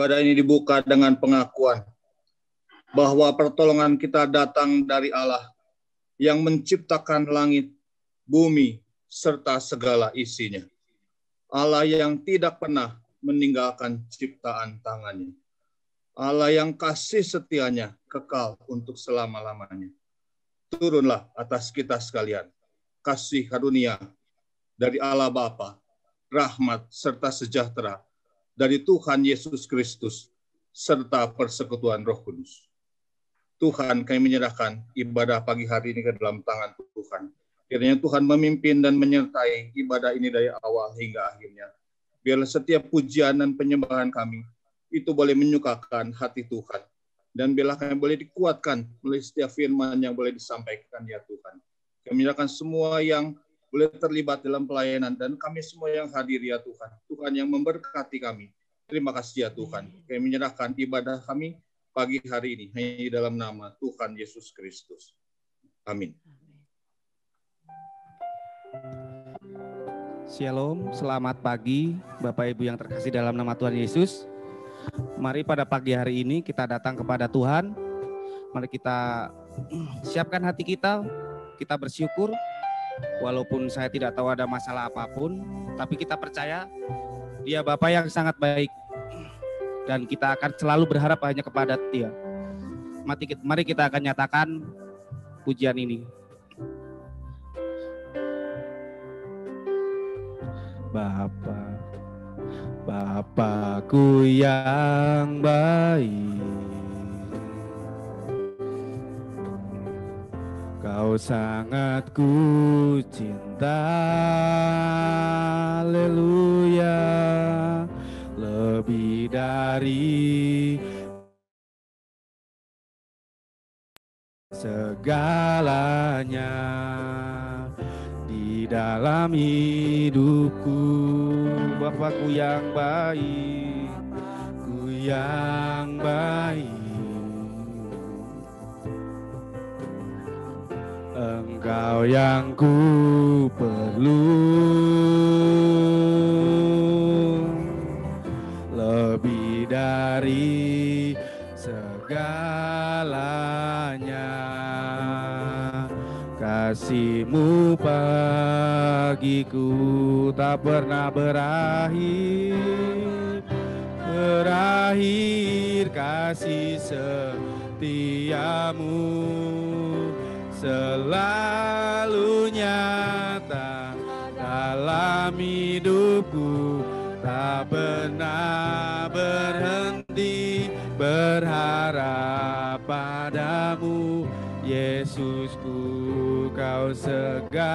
Ibadah ini dibuka dengan pengakuan bahwa pertolongan kita datang dari Allah yang menciptakan langit, bumi, serta segala isinya. Allah yang tidak pernah meninggalkan ciptaan tangannya. Allah yang kasih setianya kekal untuk selama-lamanya. Turunlah atas kita sekalian kasih karunia dari Allah Bapa, rahmat serta sejahtera dari Tuhan Yesus Kristus, serta persekutuan Roh Kudus. Tuhan, kami menyerahkan ibadah pagi hari ini ke dalam tangan Tuhan. Kiranya Tuhan memimpin dan menyertai ibadah ini dari awal hingga akhirnya. Biarlah setiap pujian dan penyembahan kami itu boleh menyukakan hati Tuhan. Dan biarlah kami boleh dikuatkan melalui setiap firman yang boleh disampaikan ya Tuhan. Kami menyerahkan semua yang boleh terlibat dalam pelayanan dan kami semua yang hadir ya Tuhan. Tuhan yang memberkati kami. Terima kasih ya Tuhan. Kami menyerahkan ibadah kami pagi hari ini hanya di dalam nama Tuhan Yesus Kristus. Amin. Shalom, selamat pagi Bapak Ibu yang terkasih dalam nama Tuhan Yesus. Mari pada pagi hari ini kita datang kepada Tuhan. Mari kita siapkan hati kita bersyukur. Walaupun saya tidak tahu ada masalah apapun, tapi kita percaya Dia Bapa yang sangat baik. Dan kita akan selalu berharap hanya kepada Dia. Mari kita akan nyatakan pujian ini. Bapakku yang baik, Kau sangat ku cinta, haleluya, lebih dari segalanya di dalam hidupku. Bapakku yang baik, ku yang baik, Engkau yang ku perlu, lebih dari segalanya. Kasih-Mu bagiku tak pernah berakhir, kasih setiamu selalu nyata dalam hidupku, tak pernah berhenti berharap padamu, Yesusku, Kau segalanya.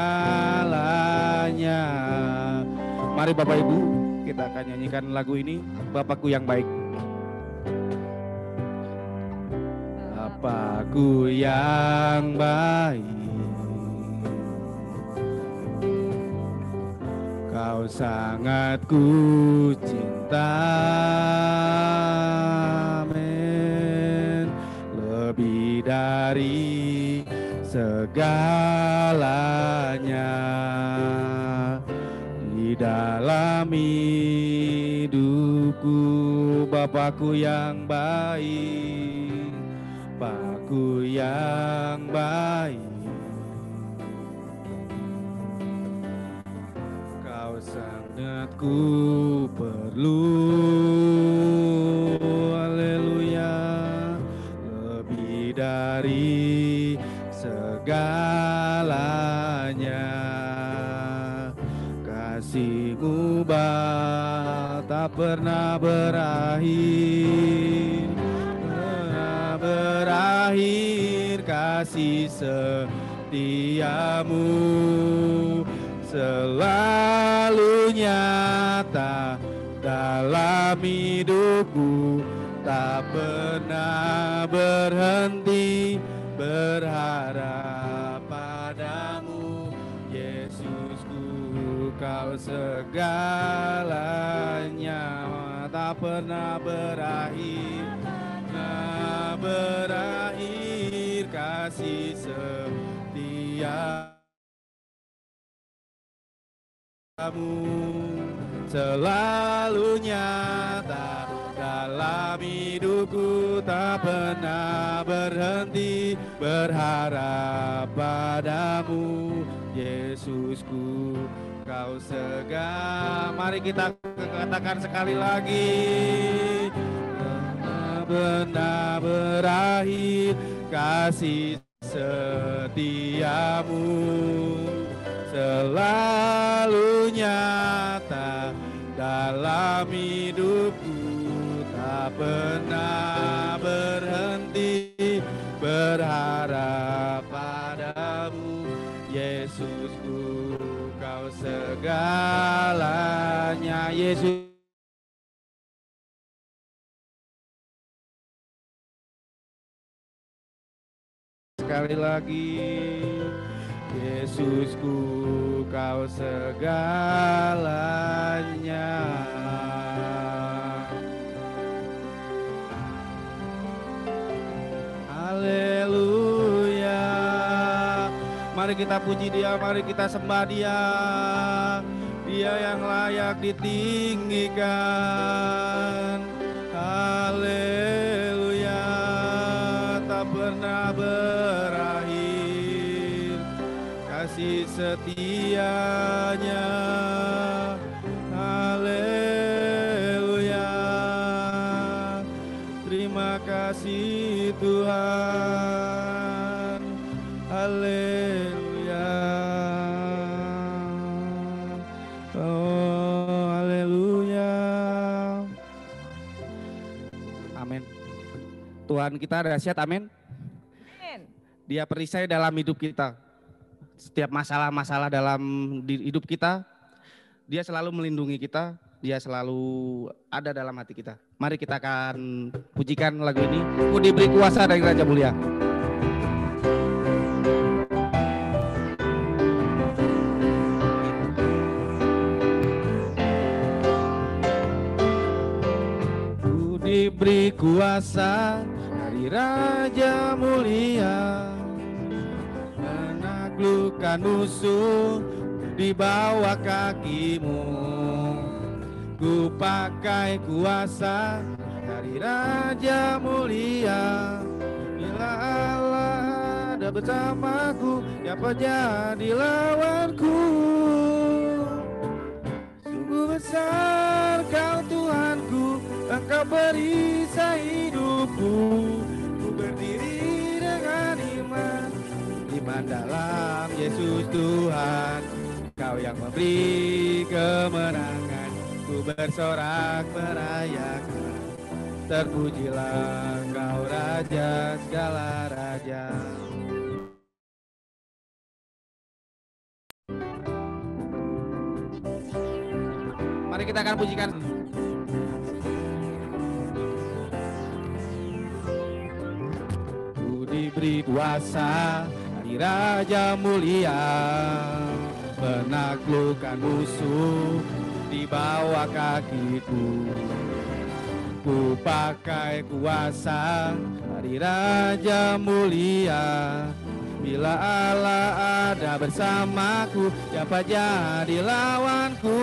Mari Bapak Ibu, kita akan nyanyikan lagu ini, Bapakku yang baik. Bapakku yang baik, Kau sangat ku cinta, amin, lebih dari segalanya di dalam hidupku. Bapakku yang baik, Bapakku yang baik, Kau sangat ku perlu, haleluya, lebih dari segalanya. Kasih-Mu tak pernah berakhir, kasih setiamu selalu nyata dalam hidupku, tak pernah berhenti berharap padamu, Yesusku, Kau segalanya, tak pernah berakhir, kasih setiamu selalu nyata dalam hidupku tak pernah berhenti berharap padamu, Yesusku, Kau segala. Mari kita katakan sekali lagi. Benar berakhir kasih setiamu, selalu nyata dalam hidupku, tak pernah berhenti berharap padamu, Yesusku, Kau segalanya. Yesus, sekali lagi, Yesusku, Kau segalanya. Haleluya. Mari kita puji Dia, mari kita sembah Dia. Dia yang layak ditinggikan. Haleluya. Tak pernah berakhir kasih setianya. Haleluya. Terima kasih Tuhan. Haleluya. Oh, haleluya. Amin. Tuhan kita dahsyat, amin. Dia perisai dalam hidup kita. Setiap masalah-masalah dalam hidup kita, Dia selalu melindungi kita, Dia selalu ada dalam hati kita. Mari kita akan pujikan lagu ini. Ku diberi kuasa dari Raja Mulia. Ku diberi kuasa dari Raja Mulia, menaklukkan musuh di bawah kakimu. Ku pakai kuasa dari Raja Mulia. Bila Allah ada bersamaku, siapa jadi lawanku? Sungguh besar Kau Tuhanku, Engkau perisai hidupku. Ku berdiri dengan iman, iman dalam Yesus Tuhan. Kau yang memberi kemenangan, ku bersorak merayakan. Terpujilah Engkau Raja segala raja. Mari kita akan pujikan. Ku diberi kuasa dari Raja Mulia, menaklukkan musuh di bawah kakiku. Ku pakai kuasa dari Raja Mulia. Bila Allah ada bersamaku, siapa jadi lawanku?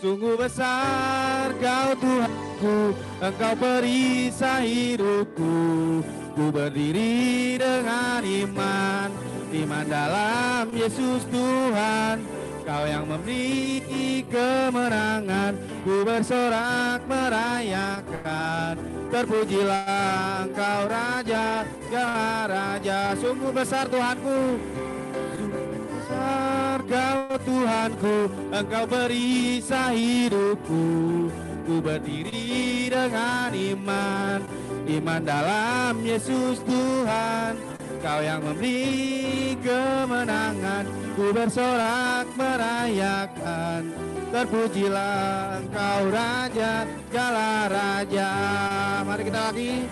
Sungguh besar Kau Tuhanku, Engkau perisai hidupku. Ku berdiri dengan iman, iman dalam Yesus Tuhan. Kau yang memberi kemenangan, ku bersorak merayakan. Terpujilah Engkau Raja segala raja. Sungguh besar Tuhanku, sungguh besar Kau Tuhanku, Engkau perisai hidupku. Ku berdiri dengan iman, iman dalam Yesus Tuhan. Kau yang memberi kemenangan, ku bersorak merayakan. Terpujilah Engkau Raja segala raja. Mari kita lagi.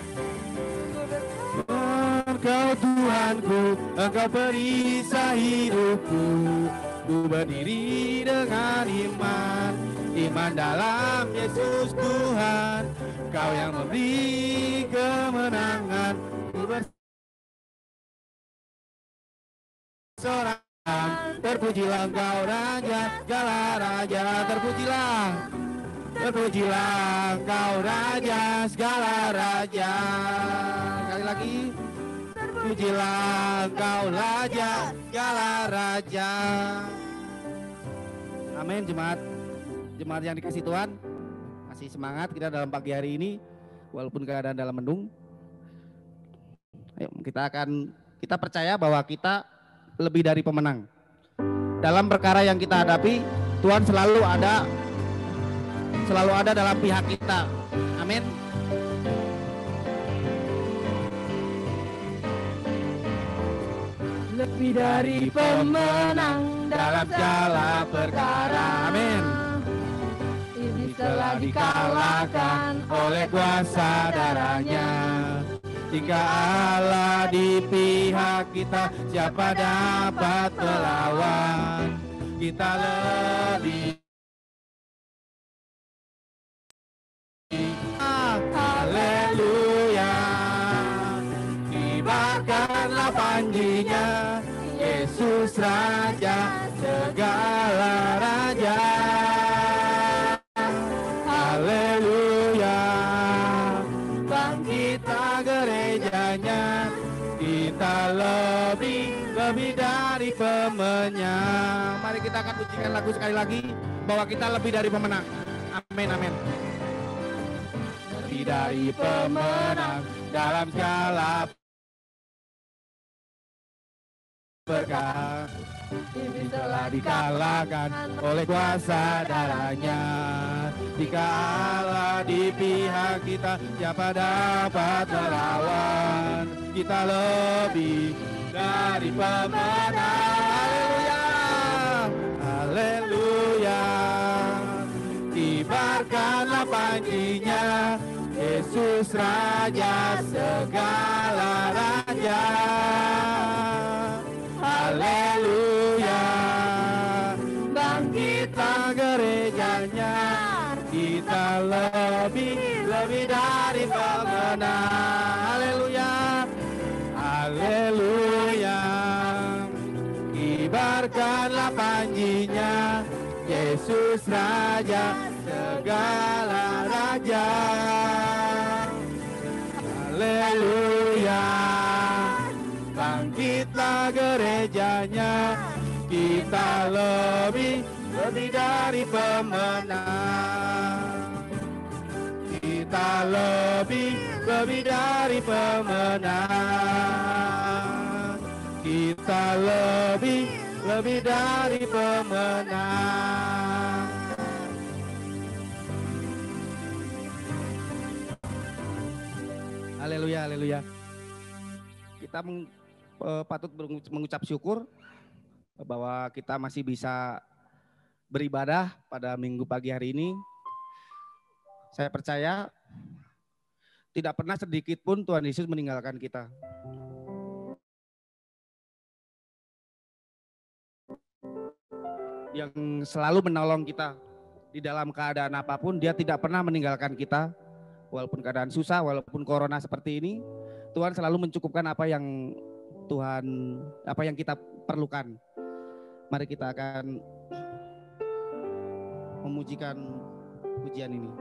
Engkau Tuhanku, Engkau perisai hidupku. Ku berdiri dengan iman, iman dalam Yesus Tuhan. Kau yang memberi kemenangan, ku bersorak. Terpujilah Engkau Raja segala raja. Terpujilah, Terpujilah Engkau Raja segala raja. Sekali lagi. Terpujilah Engkau Raja segala raja. Amin. Jemaat yang dikasih Tuhan, masih semangat kita dalam pagi hari ini walaupun keadaan dalam mendung. Ayo kita percaya bahwa kita lebih dari pemenang. Dalam perkara yang kita hadapi, Tuhan selalu ada dalam pihak kita. Amin. Lebih dari pemenang dalam segala perkara. Amin. Iblis telah dikalahkan oleh kuasa darahnya. Jika Allah di pihak kita, siapa dapat melawan? Kita lebih. Haleluya. Kibarkanlah panjinya, Yesus Raja segala raja. Haleluya. Bangkitlah gerejanya, kita lebih dari pemenang. Mari kita akan pujikan lagu sekali lagi bahwa kita lebih dari pemenang. Amin, amin. Lebih dari pemenang dalam segala perkara. Iblis telah dikalahkan oleh kuasa darahnya. Jika Allah di pihak kita, siapa dapat melawan? Kita lebih dari pemenang. Haleluya. Kibarkanlah panjinya, Yesus Raja segala raja. Haleluya. Bangkitlah gerejanya, kita lebih dari pemenang. Haleluya. Haleluya. Kibarkanlah panjinya, Yesus Raja segala raja. Haleluya. Bangkitlah gerejanya, kita lebih dari pemenang. Kita lebih dari pemenang. Kita lebih dari pemenang. Haleluya, haleluya. Kita patut mengucap syukur bahwa kita masih bisa beribadah pada minggu pagi hari ini. Saya percaya tidak pernah sedikit pun Tuhan Yesus meninggalkan kita. Yang selalu menolong kita di dalam keadaan apapun, Dia tidak pernah meninggalkan kita. Walaupun keadaan susah, walaupun corona seperti ini, Tuhan selalu mencukupkan apa yang kita perlukan. Mari kita akan memujikan pujian ini.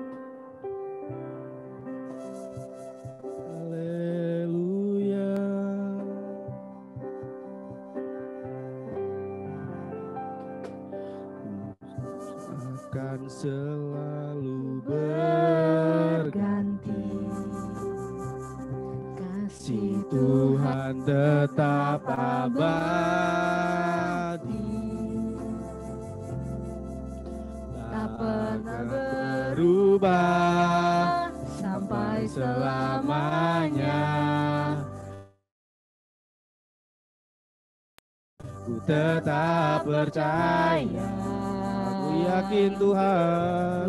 Haleluya. Akan selalu berganti, kasih Tuhan tetap abadi, tak pernah berubah sampai selamanya. Ku tetap percaya,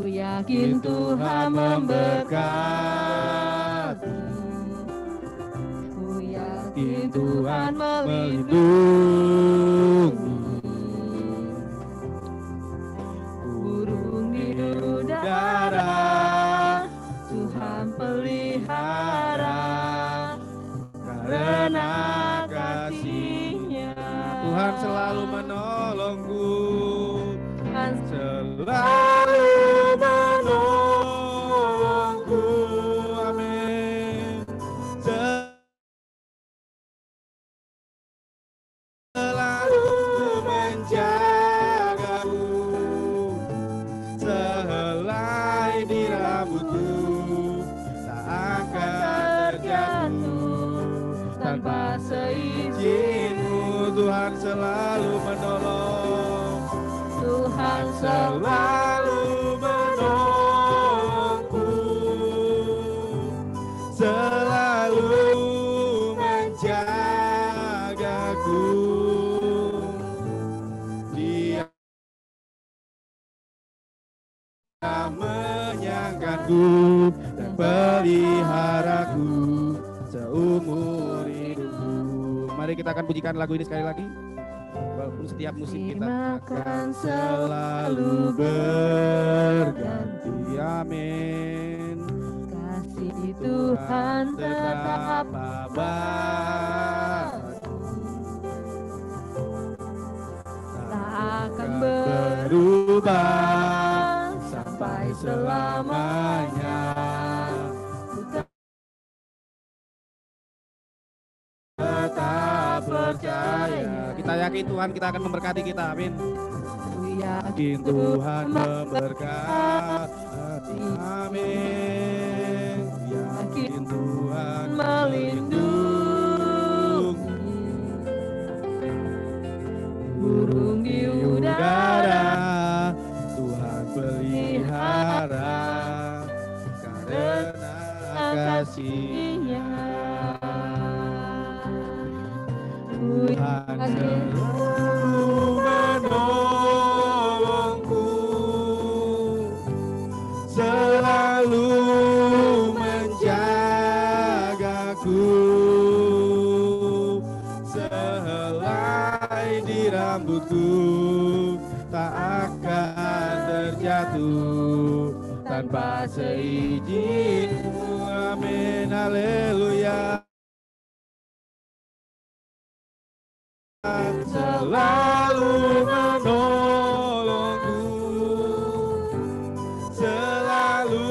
ku yakin Tuhan memberkati, ku yakin Tuhan melindungi. Burung di udara Tuhan pelihara, karena kasih-Nya Tuhan selalu menolongku, Tuhan selalu menolongku. Tuhan selalu menolong. Tuhan Selalu menolongku, selalu menjagaku. Dia menyangkanku dan peliharaku seumur hidupku. Mari kita akan pujikan lagu ini sekali lagi. Walaupun setiap musim kita akan selalu berganti. Amin. kasih Tuhan tetap abadi, tak akan berubah sampai selamanya. Tetap percaya. Kita yakin Tuhan kita akan memberkati kita. Amin. Yakin Tuhan memberkati. Amin. Yakin Tuhan melindungi burung di udara. Tuhan pelihara karena kasih-Nya. Tuhan selalu menolongku, selalu menjagaku, sehelai di rambutku tak akan terjatuh tanpa seizin-Mu. Amin, haleluya. Selalu menolongku, selalu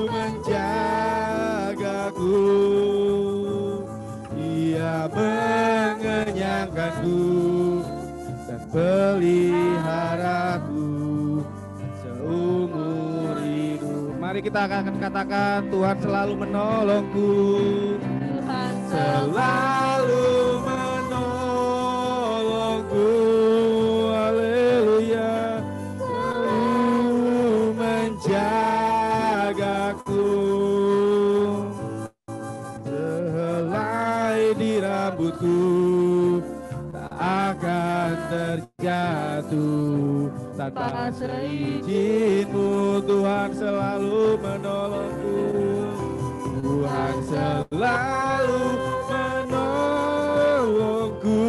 menjagaku. Dia mengenyangkanku dan peliharaku seumur hidup. Mari kita akan katakan, Tuhan selalu menolongku. Tuhan Selalu haleluya, selalu menjagaku, sehelai di rambutku tak akan terjatuh tanpa seizin-Mu. Tuhan selalu menolongku, Tuhan selalu menolongku,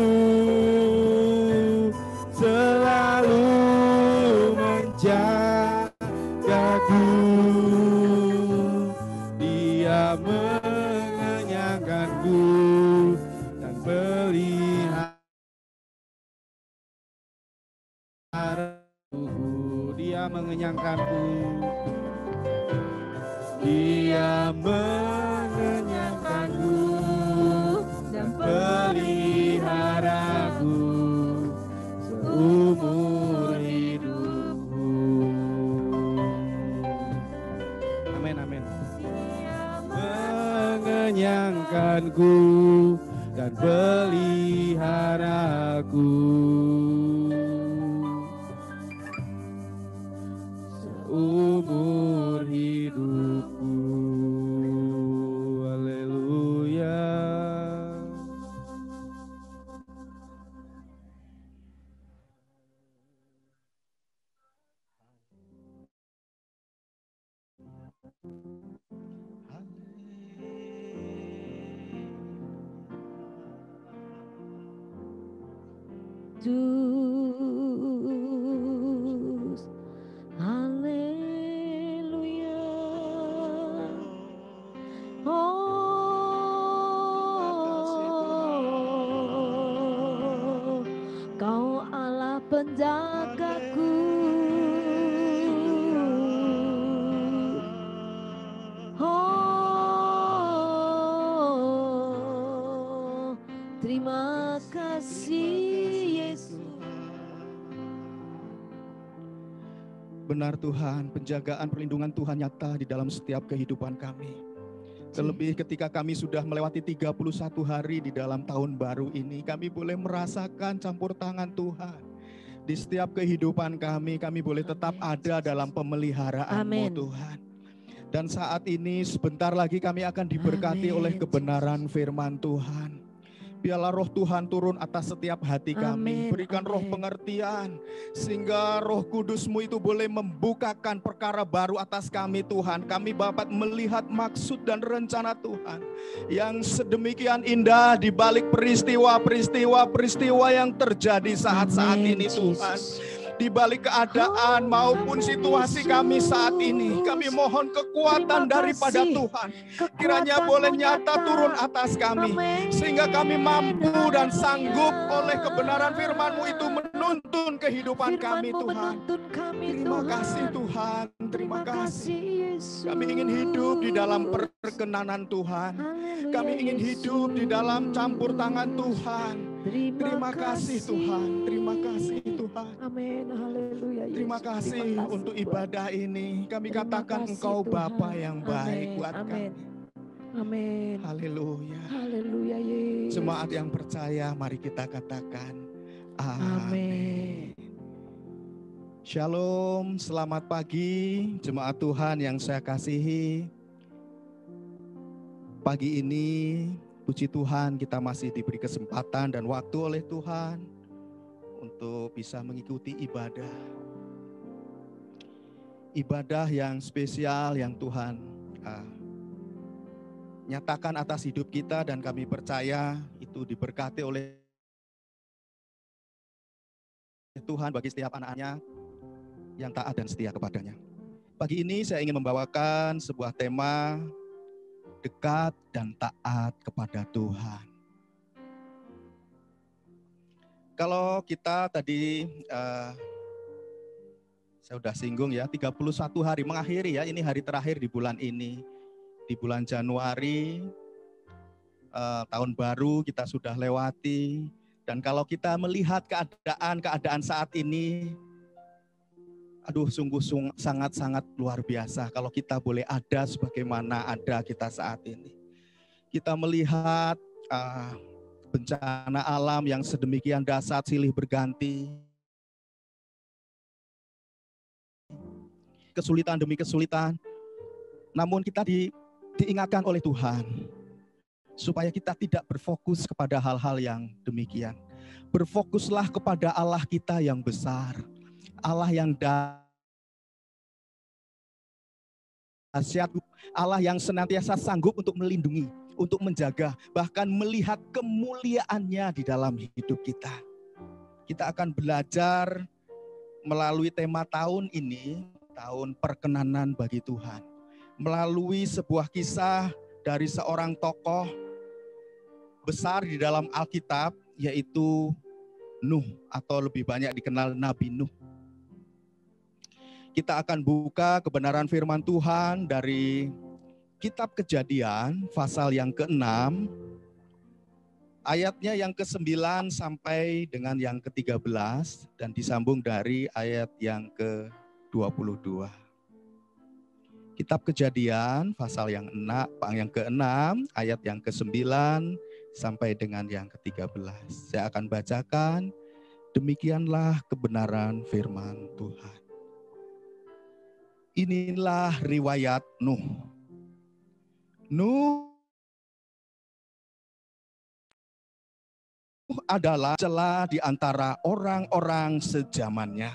selalu menjagaku. Dia mengenyangkanku dan peliharaku. Dia mengenyangkanku, Dia mengenyangkanku dan peliharaku seumur hidupku. Amin, amin. Mengenyangkanku dan peliharaku seumur hidupku. Haleluya. Yesus, haleluya. Oh, Kau Allah penjagaku. Oh, terima kasih Yesus. Benar Tuhan, penjagaan perlindungan Tuhan nyata di dalam setiap kehidupan kami. Terlebih ketika kami sudah melewati 31 hari di dalam tahun baru ini, kami boleh merasakan campur tangan Tuhan. Di setiap kehidupan kami boleh tetap ada dalam pemeliharaan-Mu Tuhan. Dan saat ini sebentar lagi kami akan diberkati oleh kebenaran firman Tuhan. Biarlah roh Tuhan turun atas setiap hati kami. Berikan roh pengertian. Sehingga roh kudus-Mu itu boleh membukakan perkara baru atas kami Tuhan. Kami dapat melihat maksud dan rencana Tuhan. Yang sedemikian indah di balik peristiwa yang terjadi saat-saat ini Tuhan. Di balik keadaan maupun situasi kami saat ini, kami mohon kekuatan daripada Tuhan. Kiranya boleh nyata turun atas kami, sehingga kami mampu dan sanggup oleh kebenaran firman-Mu itu menuntun kehidupan kami Tuhan. Terima kasih Tuhan, terima kasih. Kami ingin hidup di dalam perkenanan Tuhan. Kami ingin hidup di dalam campur tangan Tuhan. Terima kasih Tuhan, terima kasih Tuhan. Amin, haleluya. Terima kasih untuk ibadah ini. Kami katakan Engkau Bapa yang baik buat kami. Amin. Haleluya. Haleluya Yesus. Jemaat yang percaya, mari kita katakan Amin. Shalom, selamat pagi jemaat Tuhan yang saya kasihi. Pagi ini puji Tuhan kita masih diberi kesempatan dan waktu oleh Tuhan untuk bisa mengikuti ibadah. Ibadah yang spesial yang Tuhan nyatakan atas hidup kita, dan kami percaya itu diberkati oleh Tuhan bagi setiap anak-anaknya yang taat dan setia kepadanya. Pagi ini saya ingin membawakan sebuah tema dekat dan taat kepada Tuhan. Kalau kita tadi saya sudah singgung ya, 31 hari mengakhiri ya, ini hari terakhir di bulan ini. Di bulan Januari, tahun baru kita sudah lewati. Dan kalau kita melihat keadaan saat ini, sungguh sangat-sangat luar biasa kalau kita boleh ada sebagaimana ada kita saat ini. Kita melihat bencana alam yang sedemikian dahsyat silih berganti. Kesulitan demi kesulitan. Namun kita diingatkan oleh Tuhan supaya kita tidak berfokus kepada hal-hal yang demikian. Berfokuslah kepada Allah kita yang besar. Allah yang dahsyat, Allah yang senantiasa sanggup untuk melindungi, untuk menjaga, bahkan melihat kemuliaannya di dalam hidup kita. Kita akan belajar melalui tema tahun ini, tahun perkenanan bagi Tuhan. Melalui sebuah kisah dari seorang tokoh besar di dalam Alkitab, yaitu Nuh, atau lebih banyak dikenal Nabi Nuh. Kita akan buka kebenaran firman Tuhan dari kitab Kejadian, pasal yang ke-6, ayatnya yang ke-9 sampai dengan yang ke-13, dan disambung dari ayat yang ke-22. Kitab Kejadian, pasal yang ke-6, ayat yang ke-9 sampai dengan yang ke-13. Saya akan bacakan, demikianlah kebenaran firman Tuhan. Inilah riwayat Nuh. Nuh adalah celah di antara orang-orang sezamannya.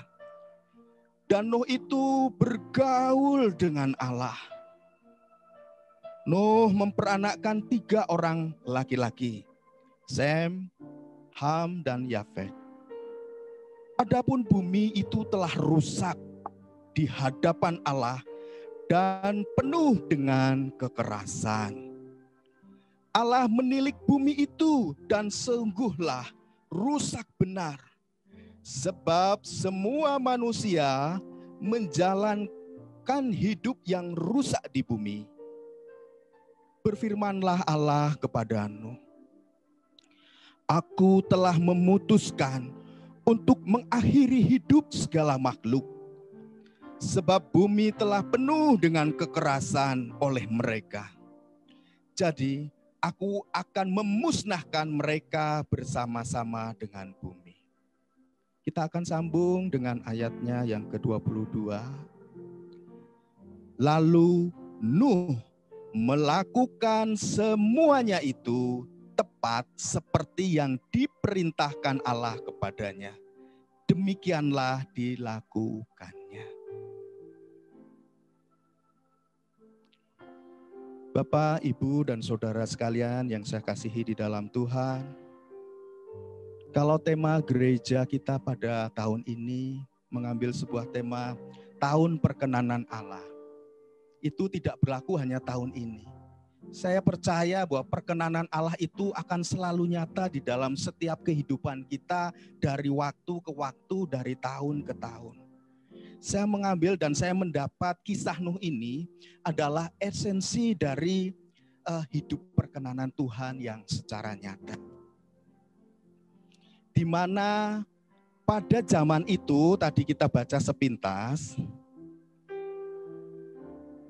Dan Nuh itu bergaul dengan Allah. Nuh memperanakkan 3 orang laki-laki, Sem, Ham, dan Yafet. Adapun bumi itu telah rusak di hadapan Allah dan penuh dengan kekerasan. Allah menilik bumi itu dan sungguhlah rusak benar. Sebab semua manusia menjalankan hidup yang rusak di bumi. Berfirmanlah Allah kepada Nuh, Aku telah memutuskan untuk mengakhiri hidup segala makhluk. Sebab bumi telah penuh dengan kekerasan oleh mereka. Jadi aku akan memusnahkan mereka bersama-sama dengan bumi. Kita akan sambung dengan ayatnya yang ke-22. Lalu Nuh melakukan semuanya itu tepat seperti yang diperintahkan Allah kepadanya. Demikianlah dilakukannya. Bapak, Ibu, dan saudara sekalian yang saya kasihi di dalam Tuhan, kalau tema gereja kita pada tahun ini mengambil sebuah tema tahun perkenanan Allah, itu tidak berlaku hanya tahun ini. Saya percaya bahwa perkenanan Allah itu akan selalu nyata di dalam setiap kehidupan kita dari waktu ke waktu, dari tahun ke tahun. Saya mengambil dan saya mendapat kisah Nuh ini adalah esensi dari hidup perkenanan Tuhan yang secara nyata. Di mana pada zaman itu tadi kita baca sepintas,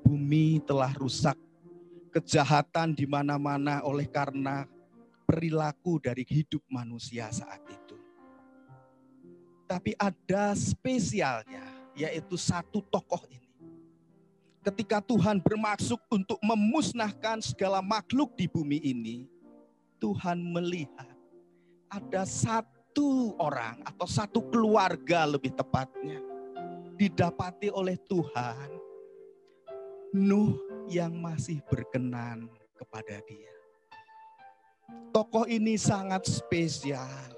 bumi telah rusak, kejahatan di mana-mana oleh karena perilaku dari hidup manusia saat itu. Tapi ada spesialnya, yaitu satu tokoh ini. Ketika Tuhan bermaksud untuk memusnahkan segala makhluk di bumi ini, Tuhan melihat ada satu orang atau satu keluarga lebih tepatnya didapati oleh Tuhan, Nuh yang masih berkenan kepada Dia. Tokoh ini sangat spesial.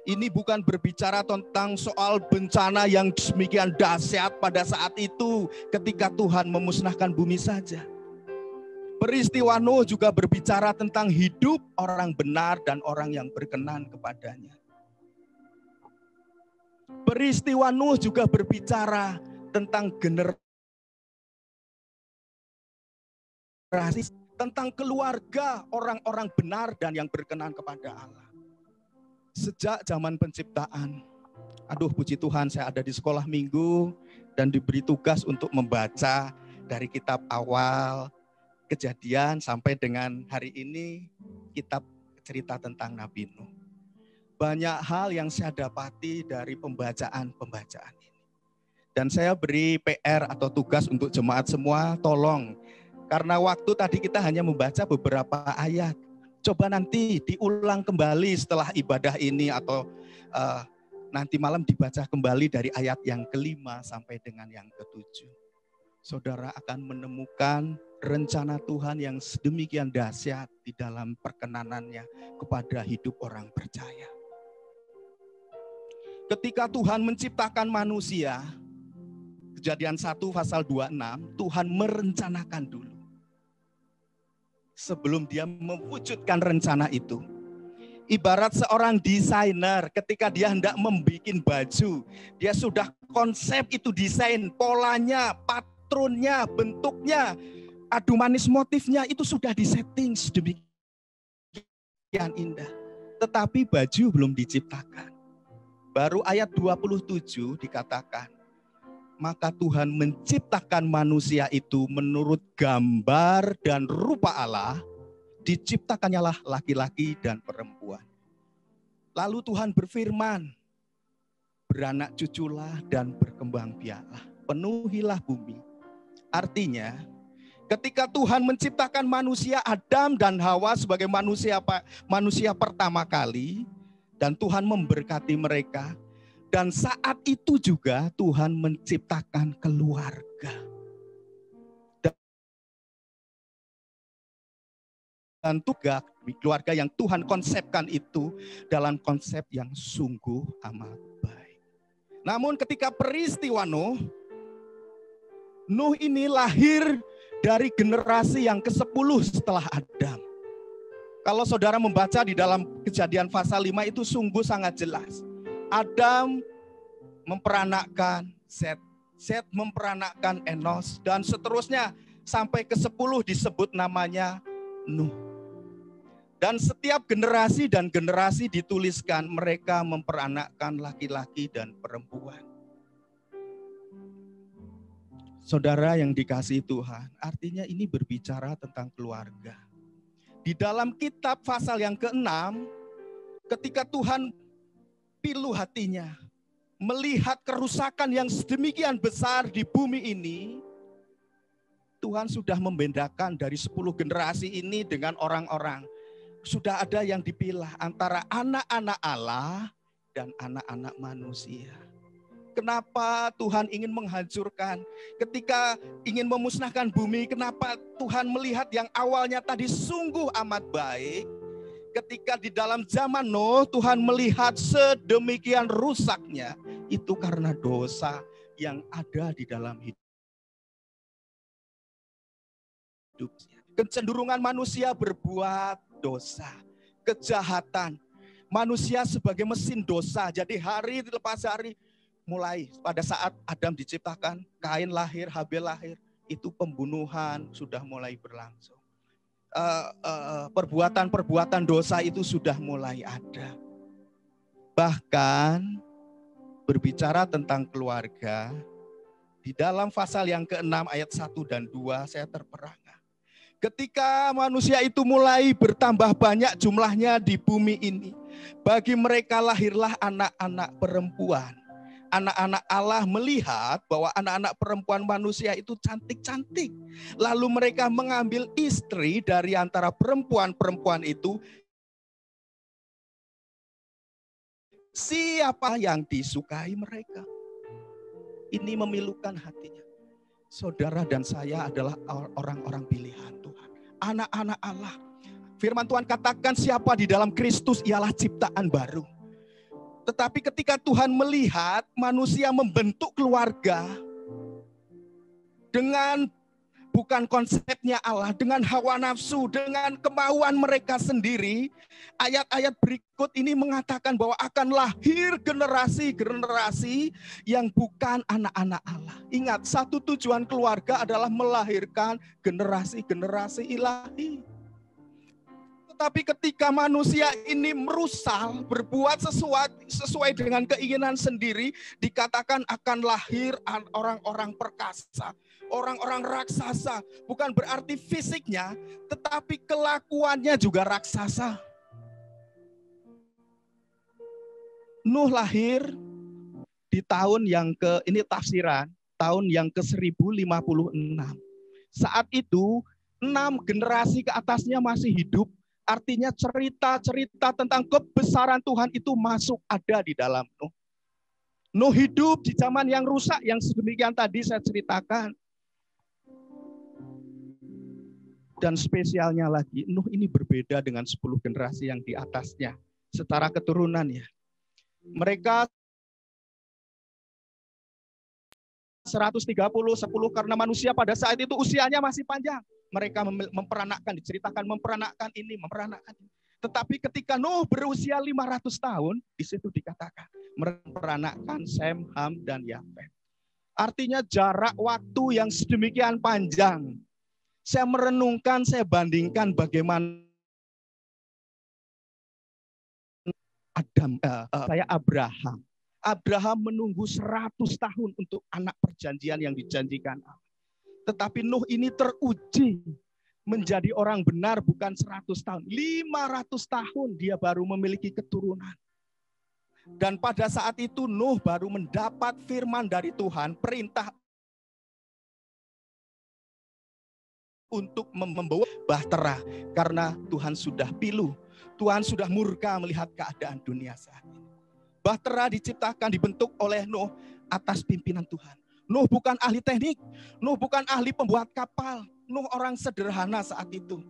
Ini bukan berbicara tentang soal bencana yang demikian dahsyat pada saat itu ketika Tuhan memusnahkan bumi saja. Peristiwa Nuh juga berbicara tentang hidup orang benar dan orang yang berkenan kepadanya. Peristiwa Nuh juga berbicara tentang generasi, tentang keluarga orang-orang benar dan yang berkenan kepada Allah. Sejak zaman penciptaan, puji Tuhan saya ada di sekolah minggu dan diberi tugas untuk membaca dari kitab awal, Kejadian sampai dengan hari ini kitab cerita tentang Nabi Nuh. Banyak hal yang saya dapati dari pembacaan ini. Dan saya beri PR atau tugas untuk jemaat semua, tolong. Karena waktu tadi kita hanya membaca beberapa ayat. Coba nanti diulang kembali setelah ibadah ini atau nanti malam dibaca kembali dari ayat yang ke-5 sampai dengan yang ke-7. Saudara akan menemukan rencana Tuhan yang sedemikian dahsyat di dalam perkenanannya kepada hidup orang percaya. Ketika Tuhan menciptakan manusia, Kejadian 1 pasal 26, Tuhan merencanakan dulu. Sebelum dia mewujudkan rencana itu. Ibarat seorang desainer ketika dia hendak membuat baju. Dia sudah konsep itu desain, polanya, patronnya, bentuknya, adu manis motifnya itu sudah disetting sedemikian indah. Tetapi baju belum diciptakan. Baru ayat 27 dikatakan, maka Tuhan menciptakan manusia itu menurut gambar dan rupa Allah, diciptakannya lah laki-laki dan perempuan. Lalu Tuhan berfirman, beranak cuculah dan berkembang biaklah, penuhilah bumi. Artinya, ketika Tuhan menciptakan manusia Adam dan Hawa sebagai manusia pertama kali, dan Tuhan memberkati mereka, dan saat itu juga Tuhan menciptakan keluarga. Dan tugas keluarga yang Tuhan konsepkan itu dalam konsep yang sungguh amat baik. Namun ketika peristiwa Nuh ini lahir dari generasi yang ke-10 setelah Adam. Kalau saudara membaca di dalam Kejadian pasal 5 itu sungguh sangat jelas. Adam memperanakkan Set, Set memperanakkan Enos, dan seterusnya sampai ke-10 disebut namanya Nuh. Dan setiap generasi dan generasi dituliskan mereka memperanakkan laki-laki dan perempuan. Saudara yang dikasihi Tuhan, artinya ini berbicara tentang keluarga. Di dalam kitab pasal yang ke-6, ketika Tuhan pilu hatinya, melihat kerusakan yang sedemikian besar di bumi ini, Tuhan sudah membedakan dari 10 generasi ini dengan orang-orang. Sudah ada yang dipilah antara anak-anak Allah dan anak-anak manusia. Kenapa Tuhan ingin menghancurkan? Ketika ingin memusnahkan bumi, kenapa Tuhan melihat yang awalnya tadi sungguh amat baik? Ketika di dalam zaman Nuh, Tuhan melihat sedemikian rusaknya, itu karena dosa yang ada di dalam hidup. Kecenderungan manusia berbuat dosa, kejahatan. Manusia sebagai mesin dosa. Jadi hari lepas hari, mulai pada saat Adam diciptakan, Kain lahir, Habel lahir, itu pembunuhan sudah mulai berlangsung. Perbuatan-perbuatan dosa itu sudah mulai ada. Bahkan berbicara tentang keluarga, di dalam pasal yang ke-6 ayat 1 dan 2 saya terperangah. Ketika manusia itu mulai bertambah banyak jumlahnya di bumi ini, bagi mereka lahirlah anak-anak perempuan. Anak-anak Allah melihat bahwa anak-anak perempuan manusia itu cantik-cantik. Lalu mereka mengambil istri dari antara perempuan-perempuan itu. Siapa yang disukai mereka? Ini memilukan hatinya. Saudara dan saya adalah orang-orang pilihan Tuhan. Anak-anak Allah. Firman Tuhan katakan siapa di dalam Kristus ialah ciptaan baru. Tetapi ketika Tuhan melihat manusia membentuk keluarga dengan bukan konsepnya Allah, dengan hawa nafsu, dengan kemauan mereka sendiri, ayat-ayat berikut ini mengatakan bahwa akan lahir generasi-generasi yang bukan anak-anak Allah. Ingat, satu tujuan keluarga adalah melahirkan generasi-generasi ilahi. Tetapi ketika manusia ini merusal, berbuat sesuai dengan keinginan sendiri, dikatakan akan lahir orang-orang perkasa, orang-orang raksasa. Bukan berarti fisiknya, tetapi kelakuannya juga raksasa. Nuh lahir di tahun yang ini tafsiran, tahun yang ke-1056. Saat itu 6 generasi ke atasnya masih hidup. Artinya cerita-cerita tentang kebesaran Tuhan itu masuk ada di dalam Nuh. Nuh hidup di zaman yang rusak, yang sedemikian tadi saya ceritakan. Dan spesialnya lagi, Nuh ini berbeda dengan 10 generasi yang di atasnya. Secara keturunan ya. Mereka 130, 10 karena manusia pada saat itu usianya masih panjang. Mereka memperanakkan, diceritakan memperanakkan ini, memperanakkan ini. Tetapi ketika Nuh berusia 500 tahun, di situ dikatakan memperanakkan Sem, Ham, dan Yafet. Artinya jarak waktu yang sedemikian panjang. Saya merenungkan, saya bandingkan bagaimana Abraham. Abraham menunggu 100 tahun untuk anak perjanjian yang dijanjikan Allah. Tetapi Nuh ini teruji menjadi orang benar bukan 100 tahun. 500 tahun dia baru memiliki keturunan. Dan pada saat itu Nuh baru mendapat firman dari Tuhan, perintah untuk membawa bahtera. Karena Tuhan sudah pilu, Tuhan sudah murka melihat keadaan dunia saat ini. Bahtera diciptakan, dibentuk oleh Nuh atas pimpinan Tuhan. Nuh bukan ahli teknik, Nuh bukan ahli pembuat kapal, Nuh orang sederhana saat itu.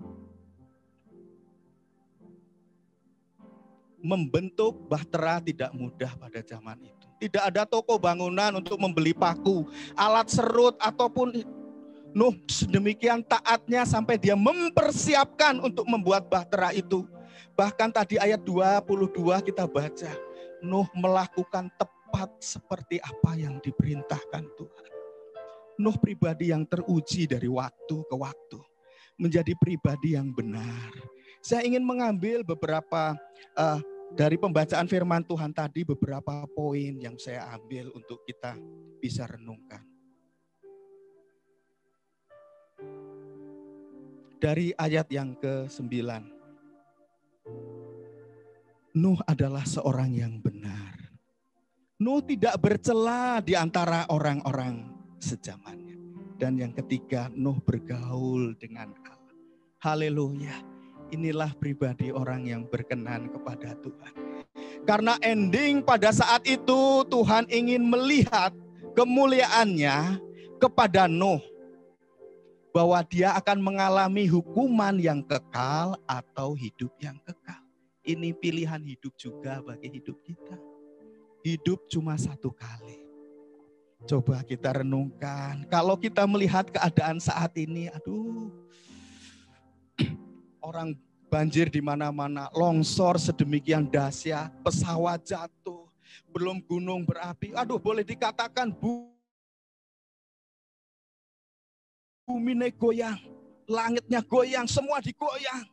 Membentuk bahtera tidak mudah pada zaman itu. Tidak ada toko bangunan untuk membeli paku, alat serut ataupun Nuh sedemikian taatnya sampai dia mempersiapkan untuk membuat bahtera itu. Bahkan tadi ayat 22 kita baca, Nuh melakukan tepat seperti apa yang diperintahkan Tuhan. Nuh pribadi yang teruji dari waktu ke waktu. Menjadi pribadi yang benar. Saya ingin mengambil beberapa dari pembacaan firman Tuhan tadi, beberapa poin yang saya ambil untuk kita bisa renungkan. Dari ayat yang ke-9. Nuh adalah seorang yang benar. Nuh tidak bercela di antara orang-orang sezamannya. Dan yang ketiga, Nuh bergaul dengan Allah. Haleluya. Inilah pribadi orang yang berkenan kepada Tuhan. Karena ending pada saat itu Tuhan ingin melihat kemuliaannya kepada Nuh. Bahwa dia akan mengalami hukuman yang kekal atau hidup yang kekal. Ini pilihan hidup juga bagi hidup kita. Hidup cuma satu kali. Coba kita renungkan. Kalau kita melihat keadaan saat ini, aduh. Orang banjir di mana-mana, longsor sedemikian dahsyat, pesawat jatuh, belum gunung berapi. Aduh, boleh dikatakan bumi goyang, langitnya goyang, semua digoyang.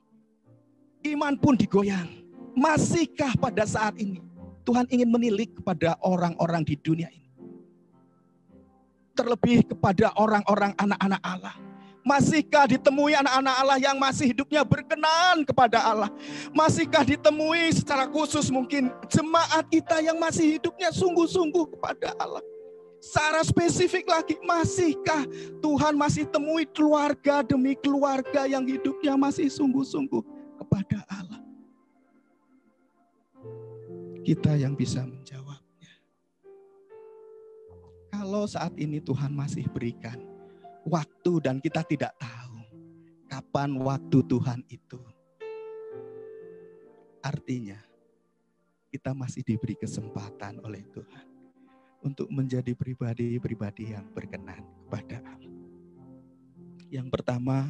Iman pun digoyang. Masihkah pada saat ini Tuhan ingin menilik kepada orang-orang di dunia ini? Terlebih kepada orang-orang anak-anak Allah. Masihkah ditemui anak-anak Allah yang masih hidupnya berkenan kepada Allah? Masihkah ditemui secara khusus mungkin jemaat kita yang masih hidupnya sungguh-sungguh kepada Allah? Secara spesifik lagi, masihkah Tuhan masih temui keluarga demi keluarga yang hidupnya masih sungguh-sungguh kepada Allah? Kita yang bisa menjawabnya. Kalau saat ini Tuhan masih berikan waktu dan kita tidak tahu kapan waktu Tuhan itu. Artinya kita masih diberi kesempatan oleh Tuhan untuk menjadi pribadi-pribadi yang berkenan kepada Allah. Yang pertama,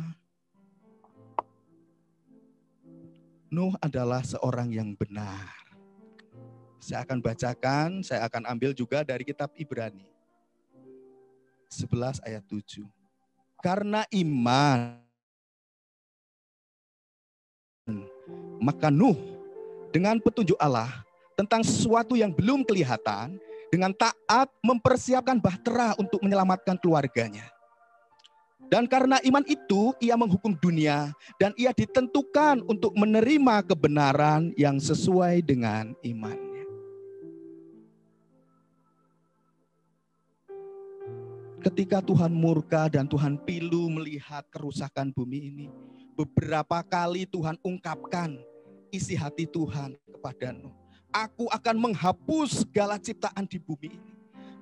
Nuh adalah seorang yang benar. Saya akan bacakan, saya akan ambil juga dari kitab Ibrani 11 ayat 7. Karena iman, maka Nuh dengan petunjuk Allah tentang sesuatu yang belum kelihatan, dengan taat mempersiapkan bahtera untuk menyelamatkan keluarganya. Dan karena iman itu, ia menghukum dunia dan ia ditentukan untuk menerima kebenaran yang sesuai dengan imannya. Ketika Tuhan murka dan Tuhan pilu melihat kerusakan bumi ini, beberapa kali Tuhan ungkapkan isi hati Tuhan kepada Nuh. Aku akan menghapus segala ciptaan di bumi ini.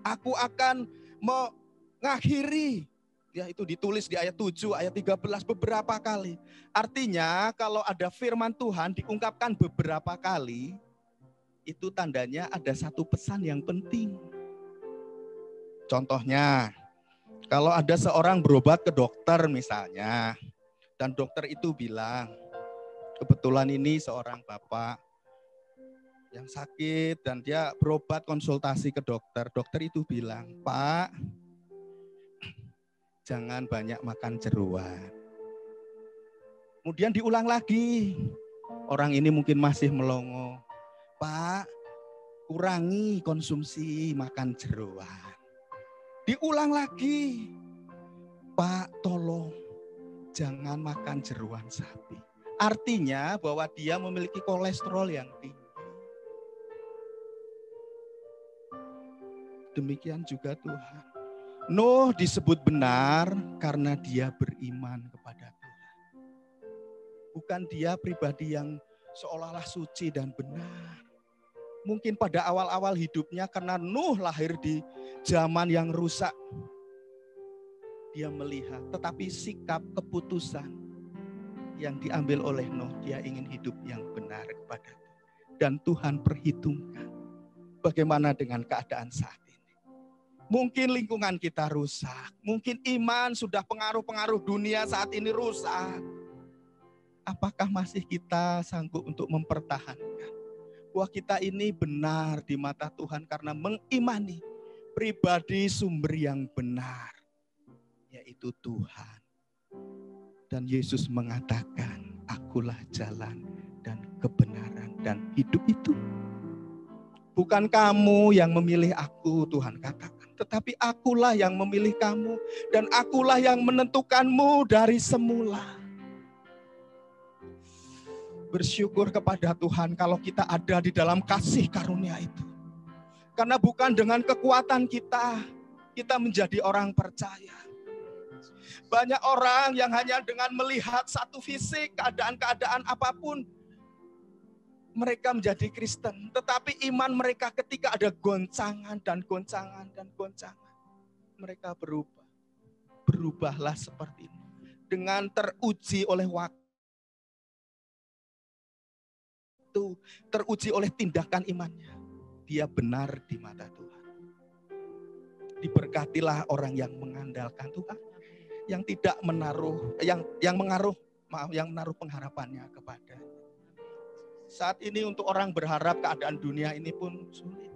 Aku akan mengakhiri. Ya, itu ditulis di ayat 7, ayat 13 beberapa kali. Artinya kalau ada firman Tuhan diungkapkan beberapa kali, itu tandanya ada satu pesan yang penting. Contohnya, kalau ada seorang berobat ke dokter misalnya, dan dokter itu bilang, kebetulan ini seorang bapak yang sakit dan dia berobat konsultasi ke dokter. Dokter itu bilang, Pak, jangan banyak makan jeroan. Kemudian diulang lagi, orang ini mungkin masih melongo. Pak, kurangi konsumsi makan jeroan. Diulang lagi, Pak tolong jangan makan jeroan sapi. Artinya bahwa dia memiliki kolesterol yang tinggi. Demikian juga Tuhan. Nuh disebut benar karena dia beriman kepada Tuhan. Bukan dia pribadi yang seolah-olah suci dan benar. Mungkin pada awal-awal hidupnya karena Nuh lahir di zaman yang rusak. Dia melihat, tetapi sikap keputusan yang diambil oleh Nuh, dia ingin hidup yang benar kepada Tuhan. Dan Tuhan perhitungkan bagaimana dengan keadaan saat ini. Mungkin lingkungan kita rusak, mungkin iman sudah pengaruh-pengaruh dunia saat ini rusak. Apakah masih kita sanggup untuk mempertahankan bahwa kita ini benar di mata Tuhan karena mengimani pribadi sumber yang benar, yaitu Tuhan. Dan Yesus mengatakan, akulah jalan dan kebenaran dan hidup itu. Bukan kamu yang memilih aku, Tuhan katakan, tetapi akulah yang memilih kamu dan akulah yang menentukanmu dari semula. Bersyukur kepada Tuhan kalau kita ada di dalam kasih karunia itu. Karena bukan dengan kekuatan kita menjadi orang percaya. Banyak orang yang hanya dengan melihat satu fisik, keadaan-keadaan apapun, mereka menjadi Kristen. Tetapi iman mereka ketika ada goncangan dan goncangan dan goncangan, mereka berubah. Berubahlah seperti ini. Dengan teruji oleh waktu, teruji oleh tindakan imannya, dia benar di mata Tuhan. Diberkatilah orang yang mengandalkan Tuhan, yang tidak menaruh, yang menaruh pengharapannya kepada. Saat ini untuk orang berharap keadaan dunia ini pun sulit.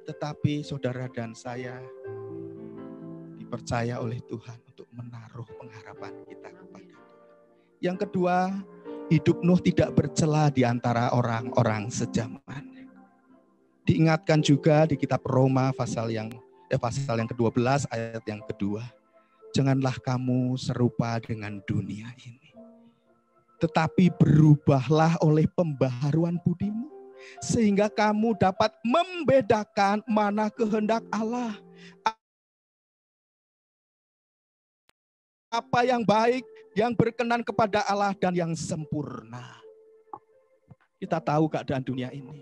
Tetapi saudara dan saya dipercaya oleh Tuhan untuk menaruh pengharapan kita kepada Tuhan. Yang kedua, hidup Nuh tidak bercela di antara orang-orang sejaman. Diingatkan juga di kitab Roma pasal yang ke-12 ayat yang kedua. Janganlah kamu serupa dengan dunia ini, tetapi berubahlah oleh pembaharuan budimu, sehingga kamu dapat membedakan mana kehendak Allah, apa yang baik, yang berkenan kepada Allah, dan yang sempurna. Kita tahu keadaan dunia ini.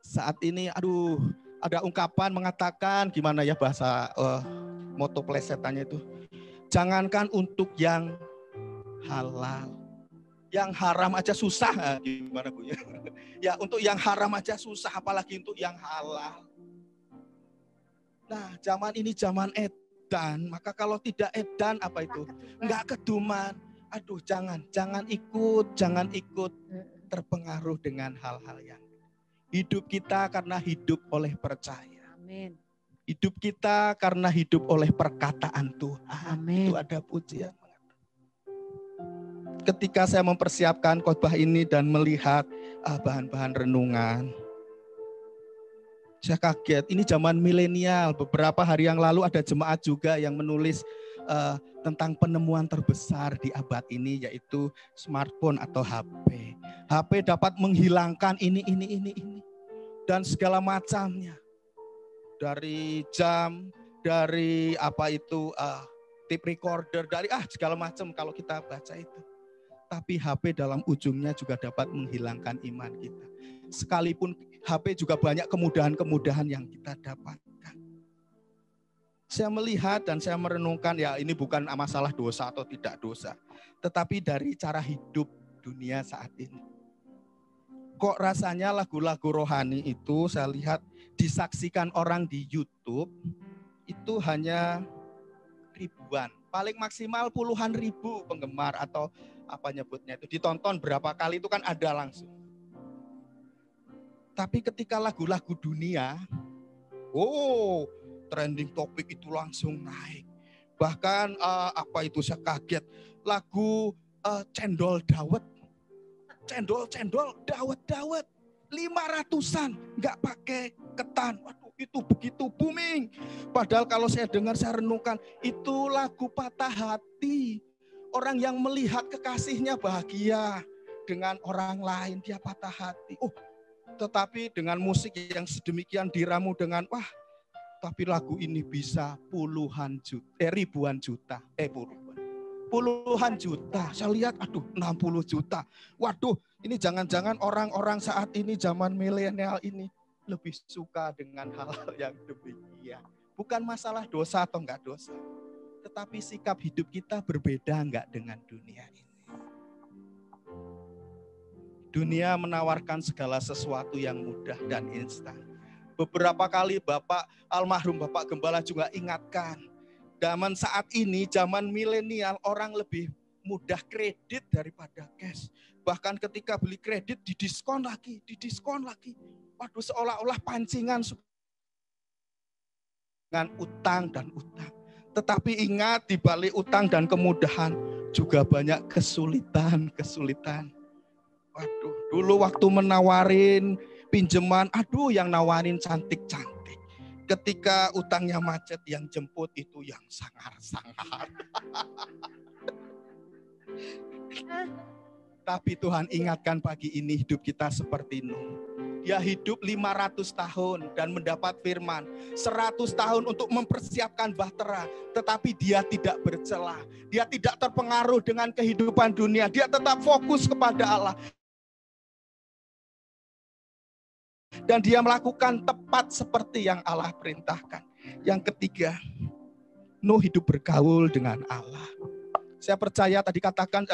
Saat ini, ada ungkapan mengatakan, gimana ya bahasa moto plesetannya itu. Jangankan untuk yang halal, yang haram aja susah. Gimana Bu? Ya, untuk yang haram aja susah, apalagi untuk yang halal. Nah, zaman ini zaman edan, maka kalau tidak edan apa itu? Enggak keduman. Aduh, jangan ikut terpengaruh dengan hal-hal yang hidup kita karena hidup oleh percaya. Amin. Hidup kita karena hidup oleh perkataan Tuhan. Amin. Itu ada pujian. Ketika saya mempersiapkan khotbah ini dan melihat bahan-bahan renungan, saya kaget. Ini zaman milenial. Beberapa hari yang lalu ada jemaat juga yang menulis tentang penemuan terbesar di abad ini, yaitu smartphone atau HP. HP dapat menghilangkan ini dan segala macamnya. Dari jam, dari tape recorder, dari segala macam kalau kita baca itu. Tapi HP dalam ujungnya juga dapat menghilangkan iman kita. Sekalipun HP juga banyak kemudahan-kemudahan yang kita dapatkan. Saya melihat dan saya merenungkan, ya ini bukan masalah dosa atau tidak dosa. Tetapi dari cara hidup dunia saat ini. Kok rasanya lagu-lagu rohani itu saya lihat disaksikan orang di YouTube itu hanya ribuan. Paling maksimal puluhan ribu penggemar atau apa nyebutnya itu. Ditonton berapa kali itu kan ada langsung. Tapi ketika lagu-lagu dunia, trending topik itu langsung naik. Bahkan saya kaget. Lagu cendol dawet. Cendol dawet. 500-an nggak pakai ketan. Waduh, itu begitu booming. Padahal kalau saya dengar, saya renungkan, itu lagu patah hati. Orang yang melihat kekasihnya bahagia dengan orang lain, dia patah hati. Tetapi dengan musik yang sedemikian diramu dengan tapi lagu ini bisa ribuan juta. Puluhan juta. Saya lihat 60 juta. Waduh, ini jangan-jangan orang-orang saat ini zaman milenial ini lebih suka dengan hal-hal yang demikian. Bukan masalah dosa atau enggak dosa. Tetapi sikap hidup kita berbeda enggak dengan dunia ini. Dunia menawarkan segala sesuatu yang mudah dan instan. Beberapa kali almarhum Bapak Gembala juga ingatkan. Zaman saat ini, zaman milenial, orang lebih mudah kredit daripada cash. Bahkan ketika beli kredit didiskon lagi. Waduh, seolah-olah pancingan dengan utang dan utang. Tetapi ingat, di balik utang dan kemudahan juga banyak kesulitan. Waduh, dulu waktu menawarin pinjaman, yang nawarin cantik-cantik. Ketika utangnya macet, yang jemput itu yang sangar-sangar. Tapi Tuhan ingatkan pagi ini hidup kita seperti Nuh. Dia hidup 500 tahun dan mendapat firman. 100 tahun untuk mempersiapkan bahtera. Tetapi dia tidak bercela. Dia tidak terpengaruh dengan kehidupan dunia. Dia tetap fokus kepada Allah. Dan dia melakukan tepat seperti yang Allah perintahkan. Yang ketiga, Nuh hidup bergaul dengan Allah. Saya percaya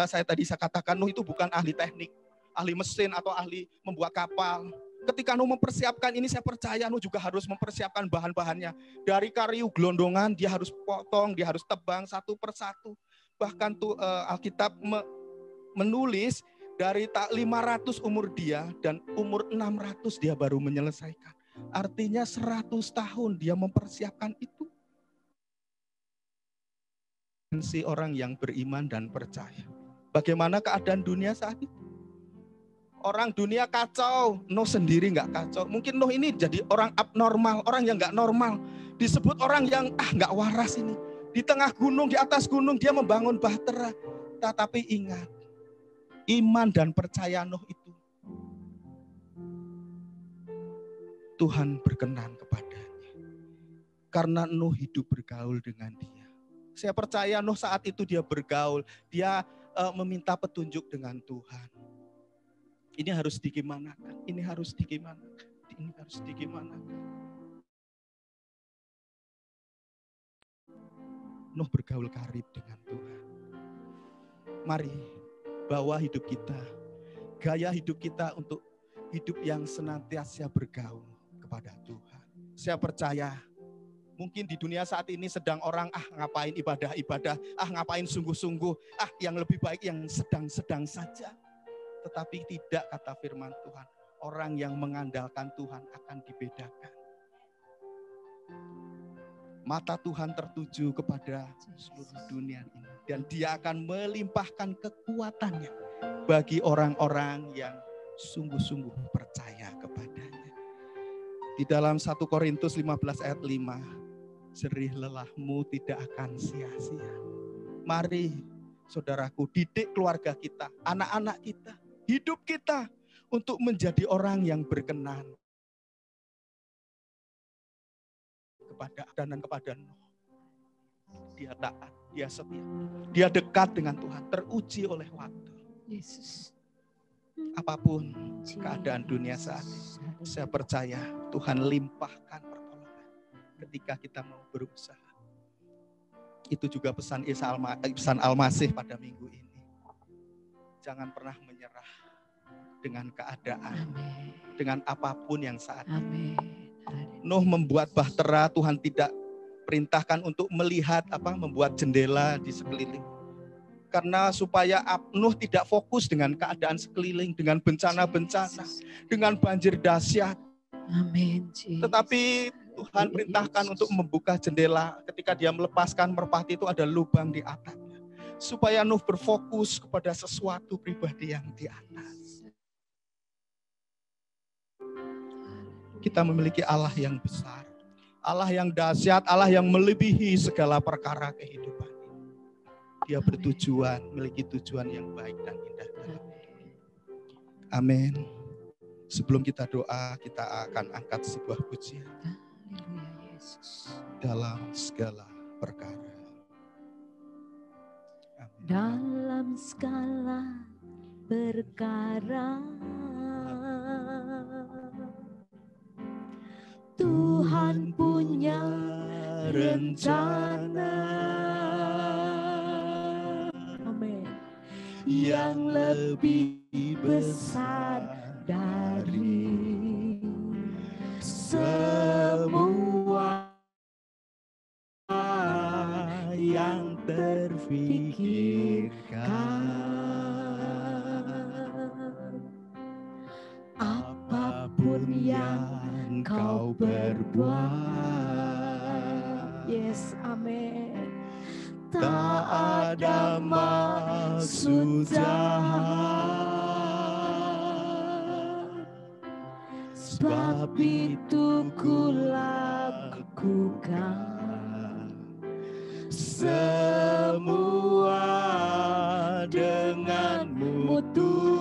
saya katakan Nuh itu bukan ahli teknik, ahli mesin atau ahli membuat kapal. Ketika Nuh mempersiapkan ini, saya percaya Nuh juga harus mempersiapkan bahan-bahannya. Dari kayu gelondongan dia harus potong, dia harus tebang satu persatu. Bahkan Alkitab menulis dari 500 umur dia dan umur 600 dia baru menyelesaikan. Artinya 100 tahun dia mempersiapkan itu. Si orang yang beriman dan percaya. Bagaimana keadaan dunia saat itu? Orang dunia kacau, Nuh sendiri nggak kacau. Mungkin Nuh ini jadi orang abnormal, orang yang nggak normal. Disebut orang yang nggak waras ini. Di tengah gunung, di atas gunung dia membangun bahtera. Tetapi ingat, iman dan percaya Nuh itu Tuhan berkenan kepadanya. Karena Nuh hidup bergaul dengan dia. Saya percaya Nuh saat itu dia bergaul, dia meminta petunjuk dengan Tuhan. Ini harus digimanakan, ini harus digimanakan, ini harus digimanakan. Nuh bergaul karib dengan Tuhan. Mari bawa hidup kita, gaya hidup kita untuk hidup yang senantiasa bergaul kepada Tuhan. Saya percaya mungkin di dunia saat ini sedang orang ngapain ibadah-ibadah, ngapain sungguh-sungguh, yang lebih baik yang sedang-sedang saja. Tetapi tidak, kata firman Tuhan, orang yang mengandalkan Tuhan akan dibedakan. Mata Tuhan tertuju kepada seluruh dunia ini. Dan dia akan melimpahkan kekuatannya bagi orang-orang yang sungguh-sungguh percaya kepadanya. Di dalam 1 Korintus 15 ayat 5, jerih lelahmu tidak akan sia-sia. Mari saudaraku, didik keluarga kita, anak-anak kita, hidup kita untuk menjadi orang yang berkenan kepada Nuh. Dia taat, dia setia, dia dekat dengan Tuhan, teruji oleh waktu. Yesus. Apapun keadaan dunia saat ini, saya percaya Tuhan limpahkan pertolongan ketika kita mau berusaha. Itu juga pesan Al-Masih pada minggu ini. Jangan pernah menyerah dengan keadaan, dengan apapun yang saat ini. Nuh membuat bahtera, Tuhan tidak perintahkan untuk melihat membuat jendela di sekeliling. Karena supaya Nuh tidak fokus dengan keadaan sekeliling, dengan bencana-bencana, dengan banjir dahsyat. Amin. Tetapi Tuhan perintahkan untuk membuka jendela. Ketika dia melepaskan merpati itu ada lubang di atapnya. Supaya Nuh berfokus kepada sesuatu pribadi yang di atas. Kita memiliki Allah yang besar, Allah yang dahsyat, Allah yang melebihi segala perkara kehidupan. Dia bertujuan, memiliki tujuan yang baik dan indah dalam hidup. Amin. Sebelum kita doa, kita akan angkat sebuah pujian. Dalam segala perkara. Amin. Dalam segala perkara Tuhan punya rencana. Amin. Yang lebih besar dari semua yang terfikirkan. Apapun yang kau berbuat. Yes, amin. Tak ada maksud jahat, sebab itu ku lakukan semua denganmu Tuhan.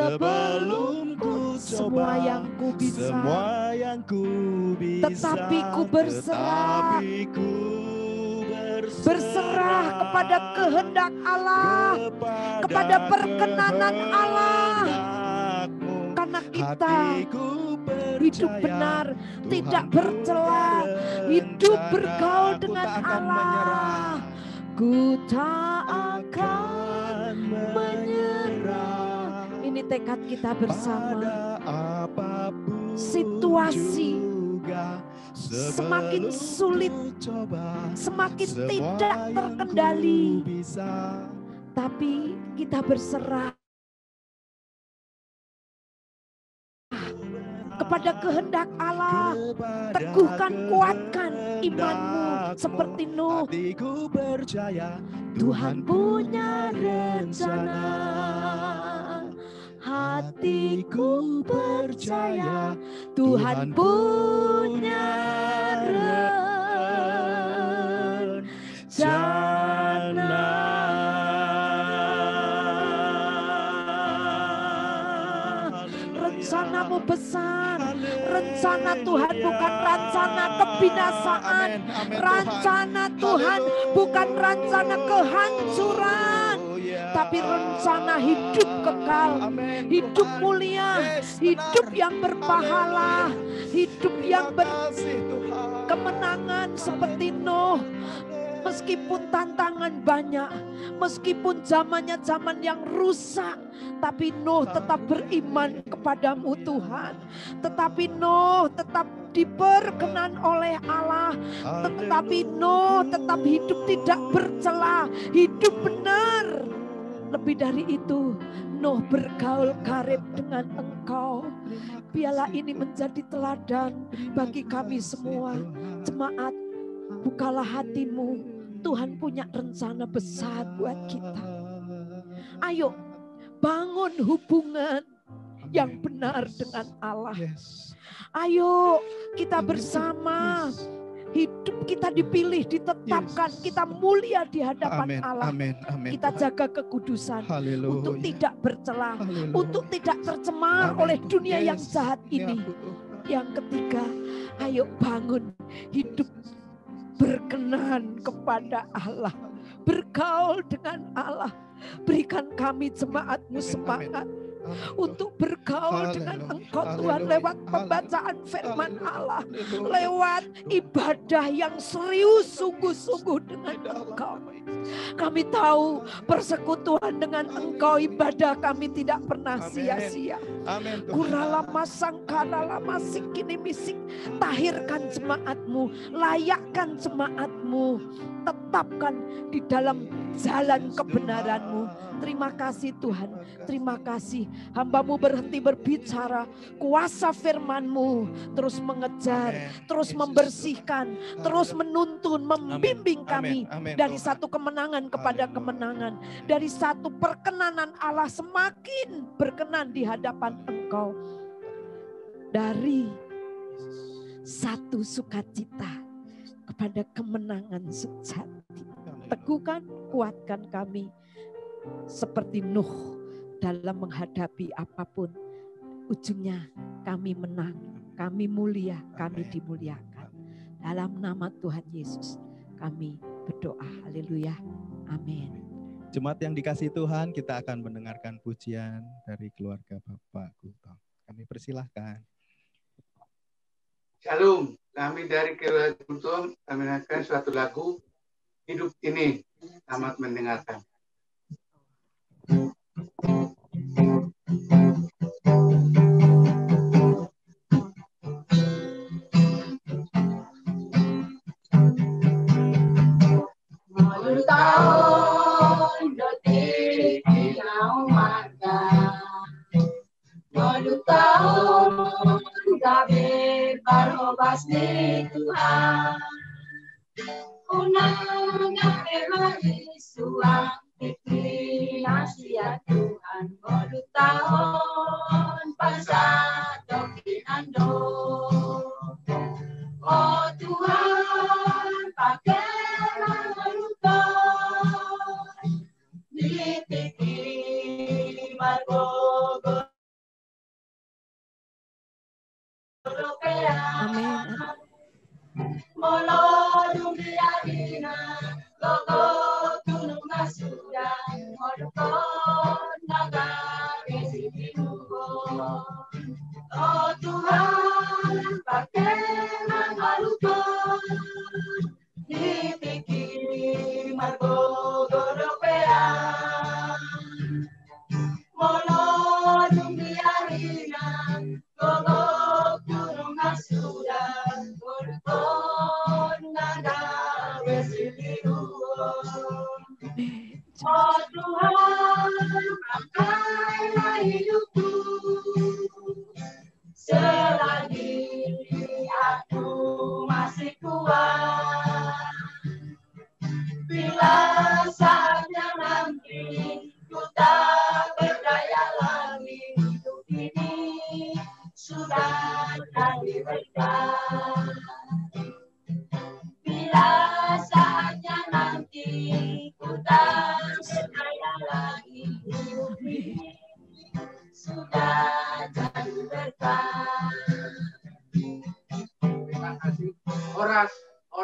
Sebelum ku semua coba, yang ku bisa, semua yang ku bisa, tetapi ku berserah. tetapi ku Berserah kepada kehendak Allah, kepada perkenanan Allah. kehendak-Mu. Karena kita Hatiku hidup percaya, benar, Tuhan tidak punya bercela, hidup rencana. bergaul Ku dengan tak akan Allah. menyerah. Ku tak akan menyerah. Ini tekad kita bersama. Pada apapun Situasi juga, semakin sebelum sulit, ku coba, semakin semua tidak yang terkendali, ku bisa, tapi kita berserah kepada kehendak Allah. kepada Teguhkan, kuatkan imanmu kehendak-Mu. seperti Nuh. Hatiku percaya, Tuhan punya rencana. Hatiku percaya, Tuhan punya rencana. Rencanamu besar. Rencana Tuhan bukan rencana kebinasaan. Amin, amin, Rencana Tuhan bukan rencana kehancuran, tapi rencana hidup kekal, Amin, hidup Tuhan. mulia, Yes, hidup benar. yang berpahala, hidup yang Terima kasih, Tuhan. berkemenangan seperti Nuh. Meskipun tantangan banyak, meskipun zamannya zaman yang rusak, tapi Nuh tetap beriman kepadamu Tuhan. Tetapi Nuh tetap diperkenan oleh Allah. Tetapi Nuh tetap hidup tidak bercela, hidup benar. Lebih dari itu, Nuh bergaul karib dengan Engkau. Biarlah ini menjadi teladan bagi kami semua. Jemaat, bukalah hatimu. Tuhan punya rencana besar buat kita. Ayo bangun hubungan yang benar dengan Allah. Ayo kita bersama. Hidup kita dipilih, ditetapkan, kita mulia di hadapan Allah. Kita jaga kekudusan untuk tidak bercela, untuk tidak tercemar oleh dunia yang jahat ini. Yang ketiga, ayo bangun hidup berkenan kepada Allah, bergaul dengan Allah. Berikan kami jemaat-Mu semangat untuk bergaul dengan Engkau Tuhan lewat pembacaan firman Allah, lewat ibadah yang serius sungguh-sungguh dengan Engkau. Kami tahu persekutuan dengan Engkau, ibadah kami tidak pernah sia-sia. Kuralama sangkalama sikini misik. Tahirkan jemaat-Mu, layakkan jemaat-Mu, tetapkan di dalam jalan kebenaran-Mu. Terima kasih Tuhan, terima kasih. Hamba-Mu berhenti berbicara, kuasa firman-Mu terus mengejar, terus membersihkan, terus menuntun, membimbing kami dari satu kemenangan kepada kemenangan, dari satu perkenanan Allah semakin berkenan di hadapan Engkau, dari satu sukacita kepada kemenangan sejati. Teguhkan, kuatkan kami seperti Nuh dalam menghadapi apapun. Ujungnya kami menang, kami mulia, kami dimuliakan. Dalam nama Tuhan Yesus kami berdoa. Haleluya. Amin. Jemaat yang dikasihi Tuhan, kita akan mendengarkan pujian dari keluarga Bapak Gutong. Kami persilahkan. Shalom, kami dari keluarga Gutong kami mendengarkan suatu lagu Hidup Ini. Selamat mendengarkan. Tahun detik inau mata, walau tahun gabe barobas di Tuhan, unang gabe hari suang nasi ya Tuhan, walau tahun pasat doki ando, oh Tuhan pakai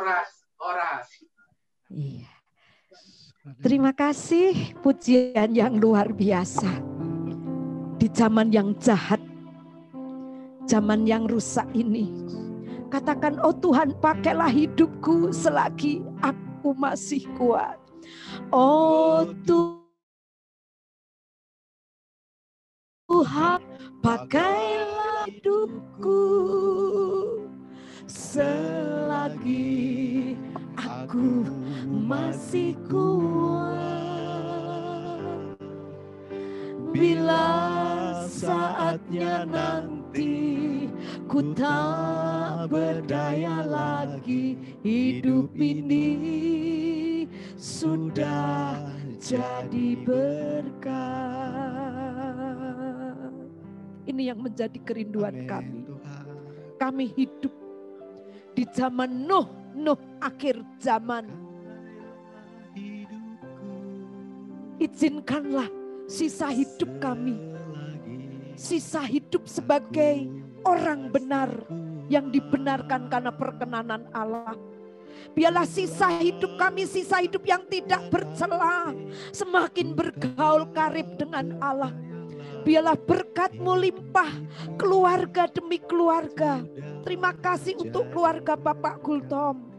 oras. Iya. Terima kasih, pujian yang luar biasa. Di zaman yang jahat, zaman yang rusak ini, katakan, oh Tuhan, pakailah hidupku selagi aku masih kuat. Oh Tuhan, pakailah hidupku selagi aku masih kuat. Bila saatnya nanti ku tak berdaya lagi, hidup ini sudah jadi berkat. Ini yang menjadi kerinduan kami. Kami hidup di zaman Nuh akhir zaman. Izinkanlah sisa hidup kami, sisa hidup sebagai orang benar yang dibenarkan karena perkenanan Allah. Biarlah sisa hidup kami, sisa hidup yang tidak bercela, semakin bergaul karib dengan Allah. Biarlah berkat-Mu limpah keluarga demi keluarga. Terima kasih untuk keluarga Bapak Gultom.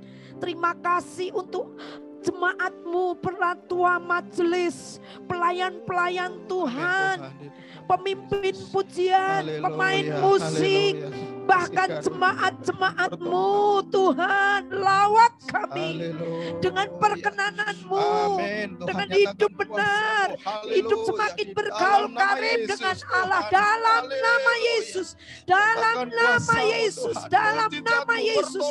Terima kasih untuk jemaat-Mu, penatua majelis, pelayan-pelayan Tuhan, pemimpin pujian, pemain musik, bahkan jemaat-jemaat-Mu Tuhan. Lawat kami dengan perkenanan-Mu, dengan hidup benar, hidup semakin bergaul karib dengan Allah. Dalam nama Yesus, dalam nama Yesus, dalam nama Yesus,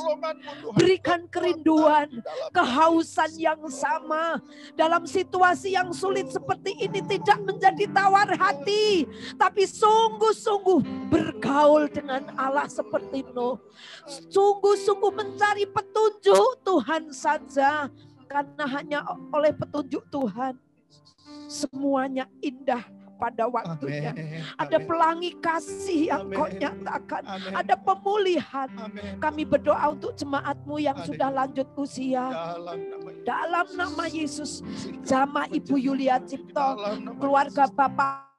berikan kerinduan, kehausan yang sama. Dalam situasi yang sulit seperti ini, tidak menjadi tawar hati, tapi sungguh-sungguh bergaul dengan Allah seperti Nuh. Sungguh-sungguh mencari petunjuk Tuhan saja, karena hanya oleh petunjuk Tuhan semuanya indah pada waktunya. Ada pelangi kasih yang Kau nyatakan, ada pemulihan. Kami berdoa untuk jemaat-Mu yang sudah lanjut usia. Dalam nama Yesus, jamaah Ibu Yulia Cipto, keluarga Bapak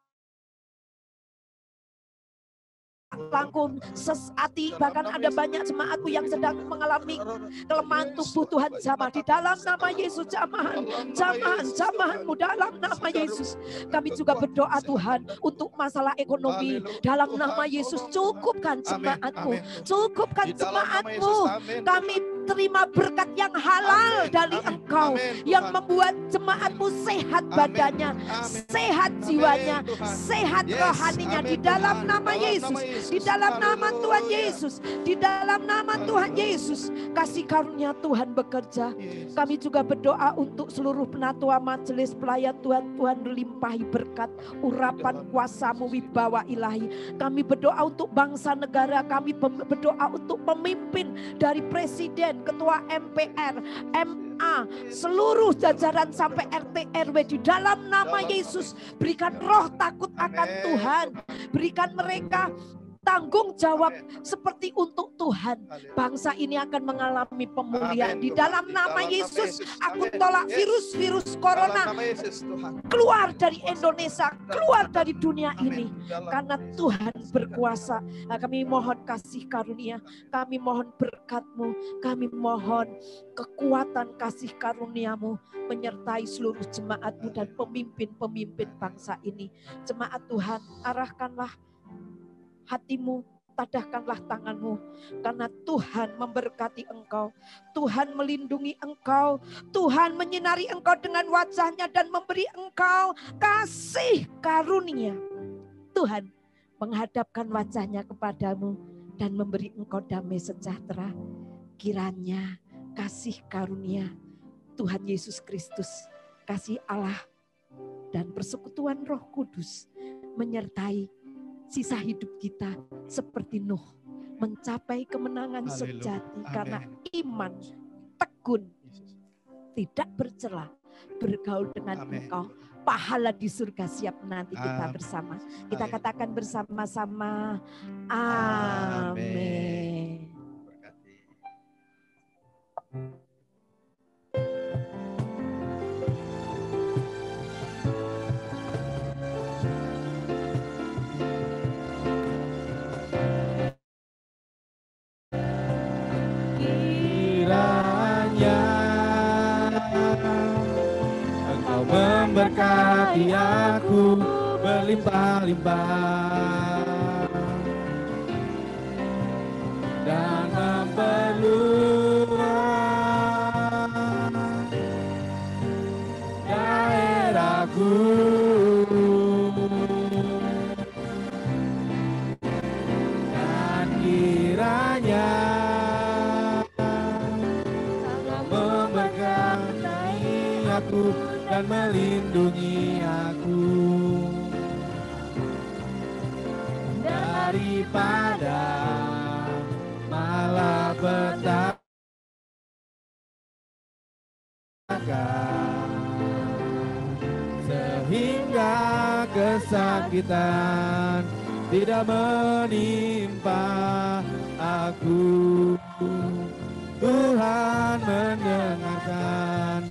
Langkung, Sesati, bahkan ada banyak jemaatku yang sedang mengalami kelemahan tubuh. Tuhan jamah di dalam nama Yesus, jamahan-Mu dalam nama Yesus. Kami juga berdoa Tuhan untuk masalah ekonomi. Dalam nama Yesus, cukupkan jemaat-Mu, cukupkan jemaat-Mu. Kami terima berkat yang halal dari Engkau, yang membuat jemaat-Mu sehat badannya, sehat jiwanya, sehat rohaninya. Di dalam nama Yesus, di dalam nama Tuhan Yesus, di dalam nama Tuhan Yesus, kasih karunia Tuhan bekerja. Kami juga berdoa untuk seluruh penatua majelis pelayan Tuhan. Tuhan limpahi berkat, urapan kuasa-Mu, wibawa ilahi. Kami berdoa untuk bangsa negara, kami berdoa untuk pemimpin dari presiden, ketua MPR, MA, seluruh jajaran sampai RT RW. Di dalam nama Yesus, berikan roh takut akan Tuhan, berikan mereka tanggung jawab seperti untuk Tuhan. Bangsa ini akan mengalami pemulihan. Di dalam nama Yesus, aku tolak virus-virus corona keluar dari Indonesia, keluar dari dunia ini. Karena Tuhan berkuasa. Nah, kami mohon kasih karunia, kami mohon berkat-Mu, kami mohon kekuatan kasih karunia-Mu menyertai seluruh jemaat-Mu dan pemimpin-pemimpin bangsa ini. Jemaat Tuhan, arahkanlah hatimu, tadahkanlah tanganmu, karena Tuhan memberkati engkau, Tuhan melindungi engkau, Tuhan menyinari engkau dengan wajah-Nya dan memberi engkau kasih karunia. Tuhan menghadapkan wajah-Nya kepadamu dan memberi engkau damai sejahtera. Kiranya kasih karunia Tuhan Yesus Kristus, kasih Allah dan persekutuan Roh Kudus menyertai sisa hidup kita seperti Nuh, mencapai kemenangan sejati karena iman tekun, tidak bercela, bergaul dengan Engkau. Pahala di surga siap menanti kita bersama. Kita katakan bersama-sama, amin. memberkati aku berlimpah-limpah dan memperluas daerahku. Dan kiranya memberkati aku dan melindungi aku daripada malapetaka sehingga kesakitan tidak menimpa aku. Tuhan mendengarkan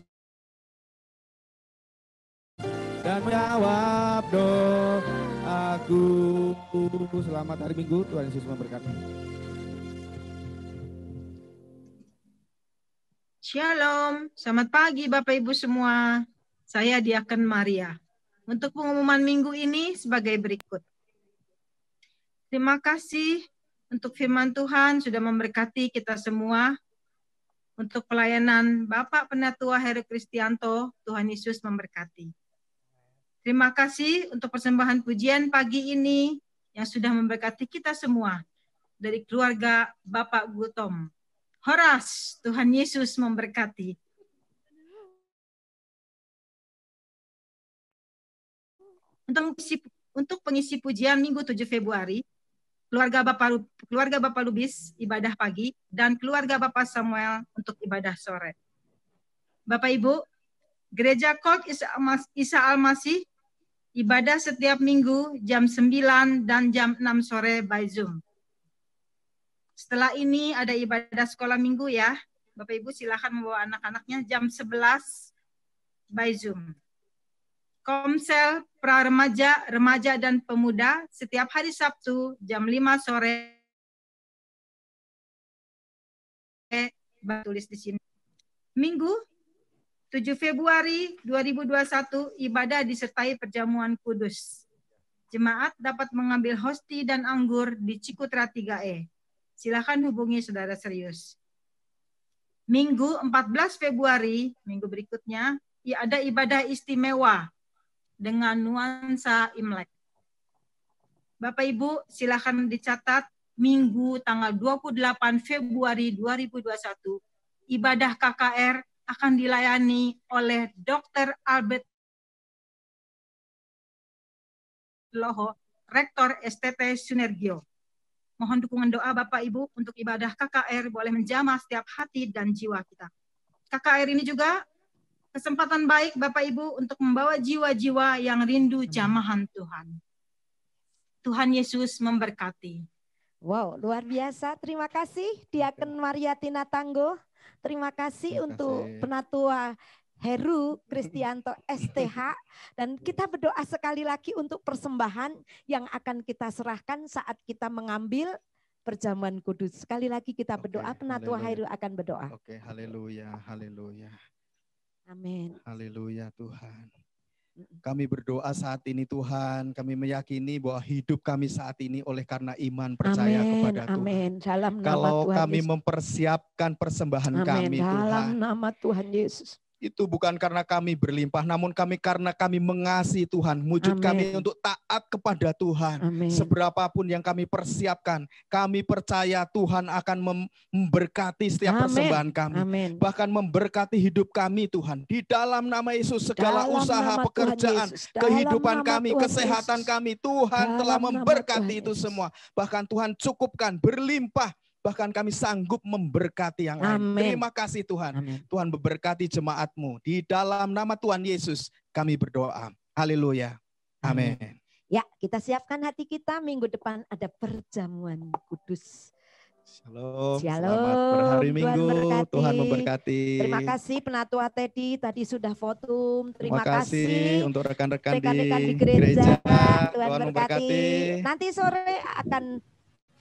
dan menjawab doaku. Selamat hari Minggu, Tuhan Yesus memberkati. Shalom, selamat pagi Bapak Ibu semua. Saya Diaken Maria. Untuk pengumuman minggu ini sebagai berikut. Terima kasih untuk firman Tuhan sudah memberkati kita semua. Untuk pelayanan Bapak Penatua Heru Kristianto, Tuhan Yesus memberkati. Terima kasih untuk persembahan pujian pagi ini yang sudah memberkati kita semua dari keluarga Bapak Gutom. Horas, Tuhan Yesus memberkati. Untuk pengisi pujian Minggu 7 Februari, keluarga Bapak Lubis ibadah pagi dan keluarga Bapak Samuel untuk ibadah sore. Bapak Ibu, Gereja Colt Isa Al-Masih ibadah setiap minggu jam 9 dan jam 6 sore by Zoom. Setelah ini ada ibadah sekolah minggu ya. Bapak Ibu silakan membawa anak-anaknya jam 11 by Zoom. Komsel pra remaja, remaja dan pemuda setiap hari Sabtu jam 5 sore. Tulis di sini. Minggu 7 Februari 2021 ibadah disertai perjamuan kudus. Jemaat dapat mengambil hosti dan anggur di Cikutra 3E. Silakan hubungi saudara serius. Minggu 14 Februari, minggu berikutnya, ada ibadah istimewa dengan nuansa Imlek. Bapak Ibu, silakan dicatat Minggu tanggal 28 Februari 2021, ibadah KKR akan dilayani oleh Dr. Albert Loho, Rektor STT Sunergio. Mohon dukungan doa Bapak Ibu untuk ibadah KKR boleh menjamah setiap hati dan jiwa kita. KKR ini juga kesempatan baik Bapak Ibu untuk membawa jiwa-jiwa yang rindu jamahan Tuhan. Tuhan Yesus memberkati. Wow, luar biasa. Terima kasih Diaken Maria Tina Tanggo. Terima kasih untuk Penatua Heru Kristianto STH. Dan kita berdoa sekali lagi untuk persembahan yang akan kita serahkan saat kita mengambil perjamuan kudus. Sekali lagi kita berdoa, Penatua Heru akan berdoa. Oke, haleluya, haleluya. Amin. Haleluya Tuhan. Kami berdoa saat ini Tuhan, kami meyakini bahwa hidup kami saat ini oleh karena iman percaya kepada Tuhan. Amin. Dalam nama Kalau Tuhan kami Yesus. mempersiapkan persembahan kami Dalam Tuhan, nama Tuhan Yesus. itu bukan karena kami berlimpah, namun karena kami mengasihi Tuhan. Wujud kami untuk taat kepada Tuhan. Amin. Seberapapun yang kami persiapkan, kami percaya Tuhan akan memberkati setiap persembahan kami. Amin. Bahkan memberkati hidup kami Tuhan. Di dalam nama Yesus, segala Dalam usaha, nama pekerjaan, Tuhan Yesus. kehidupan Dalam nama kami, Tuhan kesehatan Yesus. kami, Tuhan Dalam telah nama memberkati Tuhan itu Yesus. semua. Bahkan Tuhan cukupkan, berlimpah. Bahkan kami sanggup memberkati yang lain. Amin. Terima kasih Tuhan. Amin. Tuhan memberkati jemaat-Mu. Di dalam nama Tuhan Yesus kami berdoa. Haleluya. Amin. Ya, kita siapkan hati kita. Minggu depan ada perjamuan kudus. Shalom. Shalom. Selamat berhari Tuhan Minggu. berkati. Tuhan memberkati. Terima kasih Penatua Teddy tadi sudah votum. Terima kasih untuk rekan-rekan di gereja. Tuhan memberkati. Nanti sore akan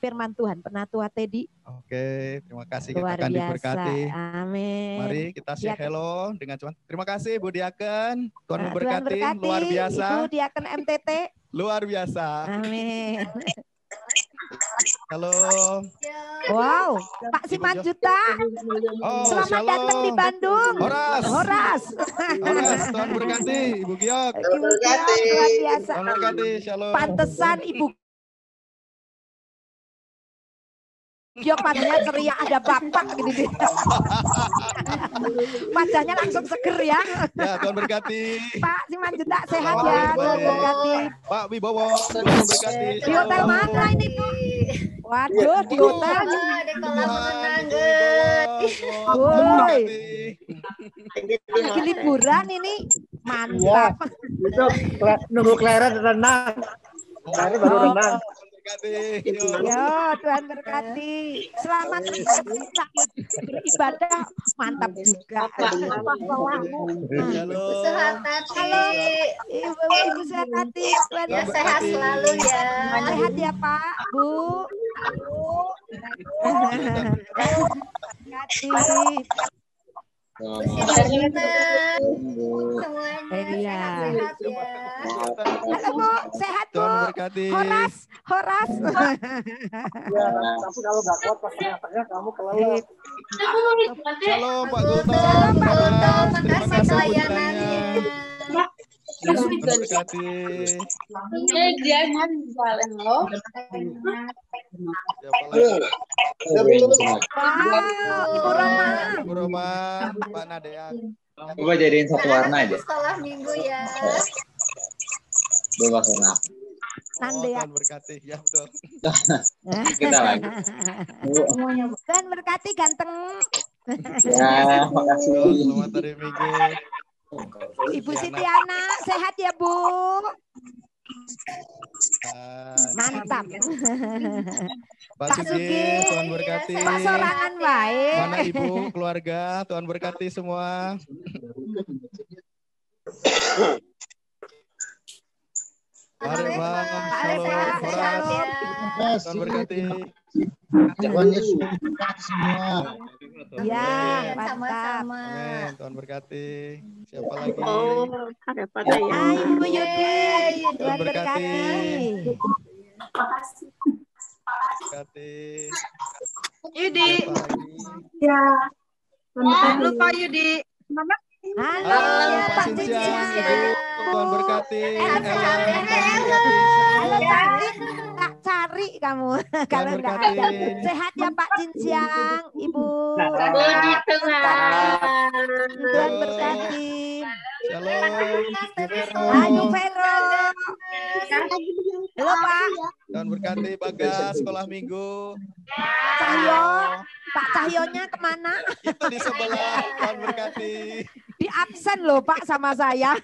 firman Tuhan. Penatua Teddy. Oke, terima kasih, kita Luar akan biasa. diberkati. Amin. Mari kita say Diaken. hello dengan Tuhan. Terima kasih Bu Diaken. Tuhan Tuhan memberkati, berkati. luar biasa. Ibu Diaken MTT. Luar biasa. Amin. Halo. Wow, Pak Simanjuta. Oh, Selamat datang di Bandung. Horas. Horas. Horas, Tuhan berkati. Ibu Giok. Ibu Giok, luar biasa. Tuhan berkati, shalom. Pantesan Ibu Giok wajahnya ceria, ada bapak gitu. Wajahnya langsung seger ya. Ya, Tuhan berkati. Pak Simanjuta sehat ya, Tuhan berkati. Pak Wibowo, Tuhan berkati. Di hotel mana ini Bu? Waduh, di hotel. Ada kolam renang. Woi, lagi liburan ini, mantap. Itu nunggu Clara renang. Clara baru renang. Yo, Tuhan berkati. Selamat beribadah, mantap juga. Halo. Sehat hati. Halo, Ibu sehat hati. Ya, sehat selalu ya. Sehat ya Pak, Bu. Semuanya Iya. sehat-sehat ya. Halo Bu, sehat Bu. Tuhan berkati. Horas. Ya, tapi kalau nggak kuat pas tengah-tengah kamu kelewat. Shalom Pak Gultom. Shalom Pak Gultom, Terima makasih kasih pelayanannya. Tuhan berkati. Wow, Ibu Roma. Ibu Roma, Pak Nadea. Coba jadiin satu warna aja. Sekolah minggu ya. Bebas warna. Nandea. Tuhan berkati, ya betul. Kita lagi. Tuhan berkati ganteng. Ya, makasih. Selamat hari Minggu. Ibu Sitiana, sehat ya Bu? Mantap. Pak Pak Sugi, Sugi, Tuhan berkati. Pak Sorangan baik. Mana Ibu, keluarga, Tuhan berkati semua. Mari Bang, shalom, horas. Tuhan berkati. Tuhan Yesus berkati semua. Ya, Amin, mantap. sama-sama. Amin, Tuhan berkati. Siapa lagi? Hai Ibu Yudi, Tuhan Tuhan berkati. berkati. Berkati. Yudi. Siapa lagi? Jangan lupa Yudi. Halo, Pak Pak Cincia, Cincia. Ibu, Tuhan berkati. Ella, Tuhan berkati. Halo cantik, tak cari kamu kalau nggak ada. berkati. Sehat ya Pak Cinciang, Ibu. Budi tengah. Tuhan berkati. Shalom. Ayo Vero. Halo Pak. Tuhan berkati Bagas, sekolah minggu. Cahyo, Pak Cahyonya kemana? Itu di sebelah, Tuhan berkati. Di absen loh Pak sama saya.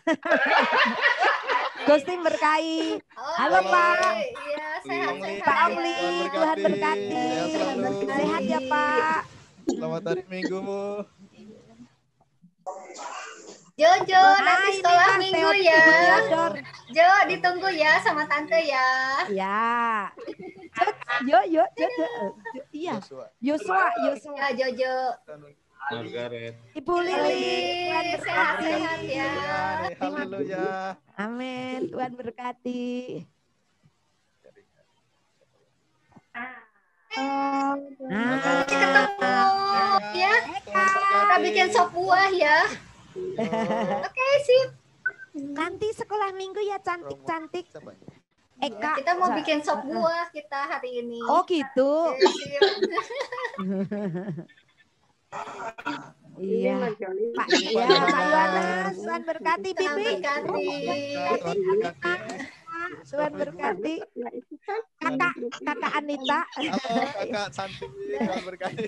Ghosting berkahi. Halo Pak. Iya, sehat-sehat. Pak Omli, Tuhan berkati. Sehat selalu. Sehat ya Pak. Selamat hari Minggu, Bu. Jojo, nanti Hai, sekolah Mas minggu Theo- ya. Ibu Theodor. Jo, ditunggu ya sama tante ya. Ya. Yo. Iya. Yosua. Ya, Jojo. Margaret. Ibu Lili, Tuhan berkati. Sehat-sehat ya. Haleluya. Amin, Tuhan berkati. Nanti ketemu ya. Kita bikin sop buah ya. Oke, sip. Nanti sekolah minggu ya cantik-cantik. Eka. Kita mau bikin sop buah kita hari ini. Oh gitu. Iya. Pak Yohanes, Tuhan berkati Bibi. Berkati. Tuhan berkati. Kakak Anita. Halo, Kakak Santi, Tuhan berkati.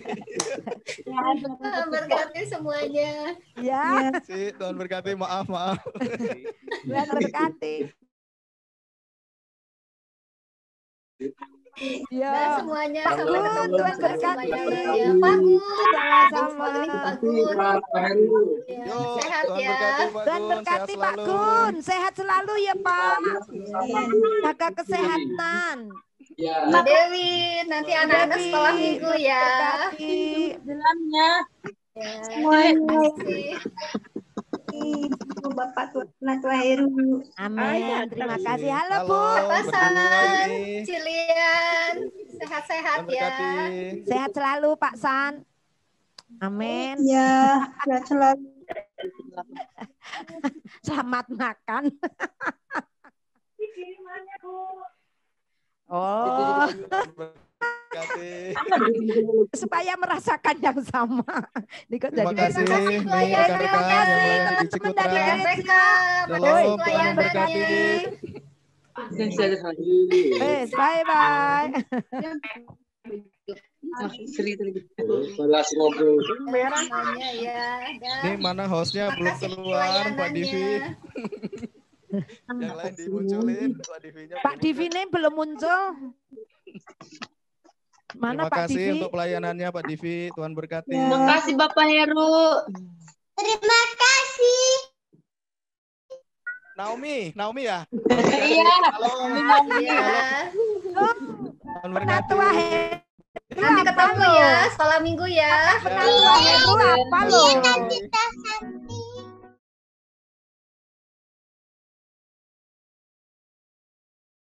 Berkati semuanya. Ya, Si, Tuhan berkati, maaf. Tuhan berkati. Ya, Dan semuanya Pak sampai Gun, ketemu Tuhan berkati. ya. Pak Gun, Sama-sama. Pak Gun. Ya, Yo, sehat Tuhan ya. berkati, Pak Tuhan Gun, berkati sehat Pak selalu. Gun, sehat selalu ya Pak. Jaga kesehatan. Mbak Dewi, nanti anak-anak sekolah minggu ya. Dalamnya. Semuanya. Bapak Tua Heru. Amin. Terima kasih. Halo Bu. Pasan, Cilian, sehat-sehat ya. Sehat selalu Pak San. Amin. Ya, sehat selalu. Selamat makan. Oh. Supaya merasakan yang sama. Terima kasih nih rekan-rekan yang melayani di Cikutra. Shalom, Tuhan memberkati. Bye-bye. Ini mana hostnya belum keluar, Pak Divi. Yang lain dimunculin, Pak Divinya. Pak Divi ini belum muncul. Mana Terima Pak kasih Divi? untuk pelayanannya Pak Divi, Tuhan berkati. Terima kasih Bapak Heru. Terima kasih. Naomi ya? Iya. Halo. Tuhan berkati. Nanti ketemu ya, sekolah minggu ya. Penatua Heru apa loh?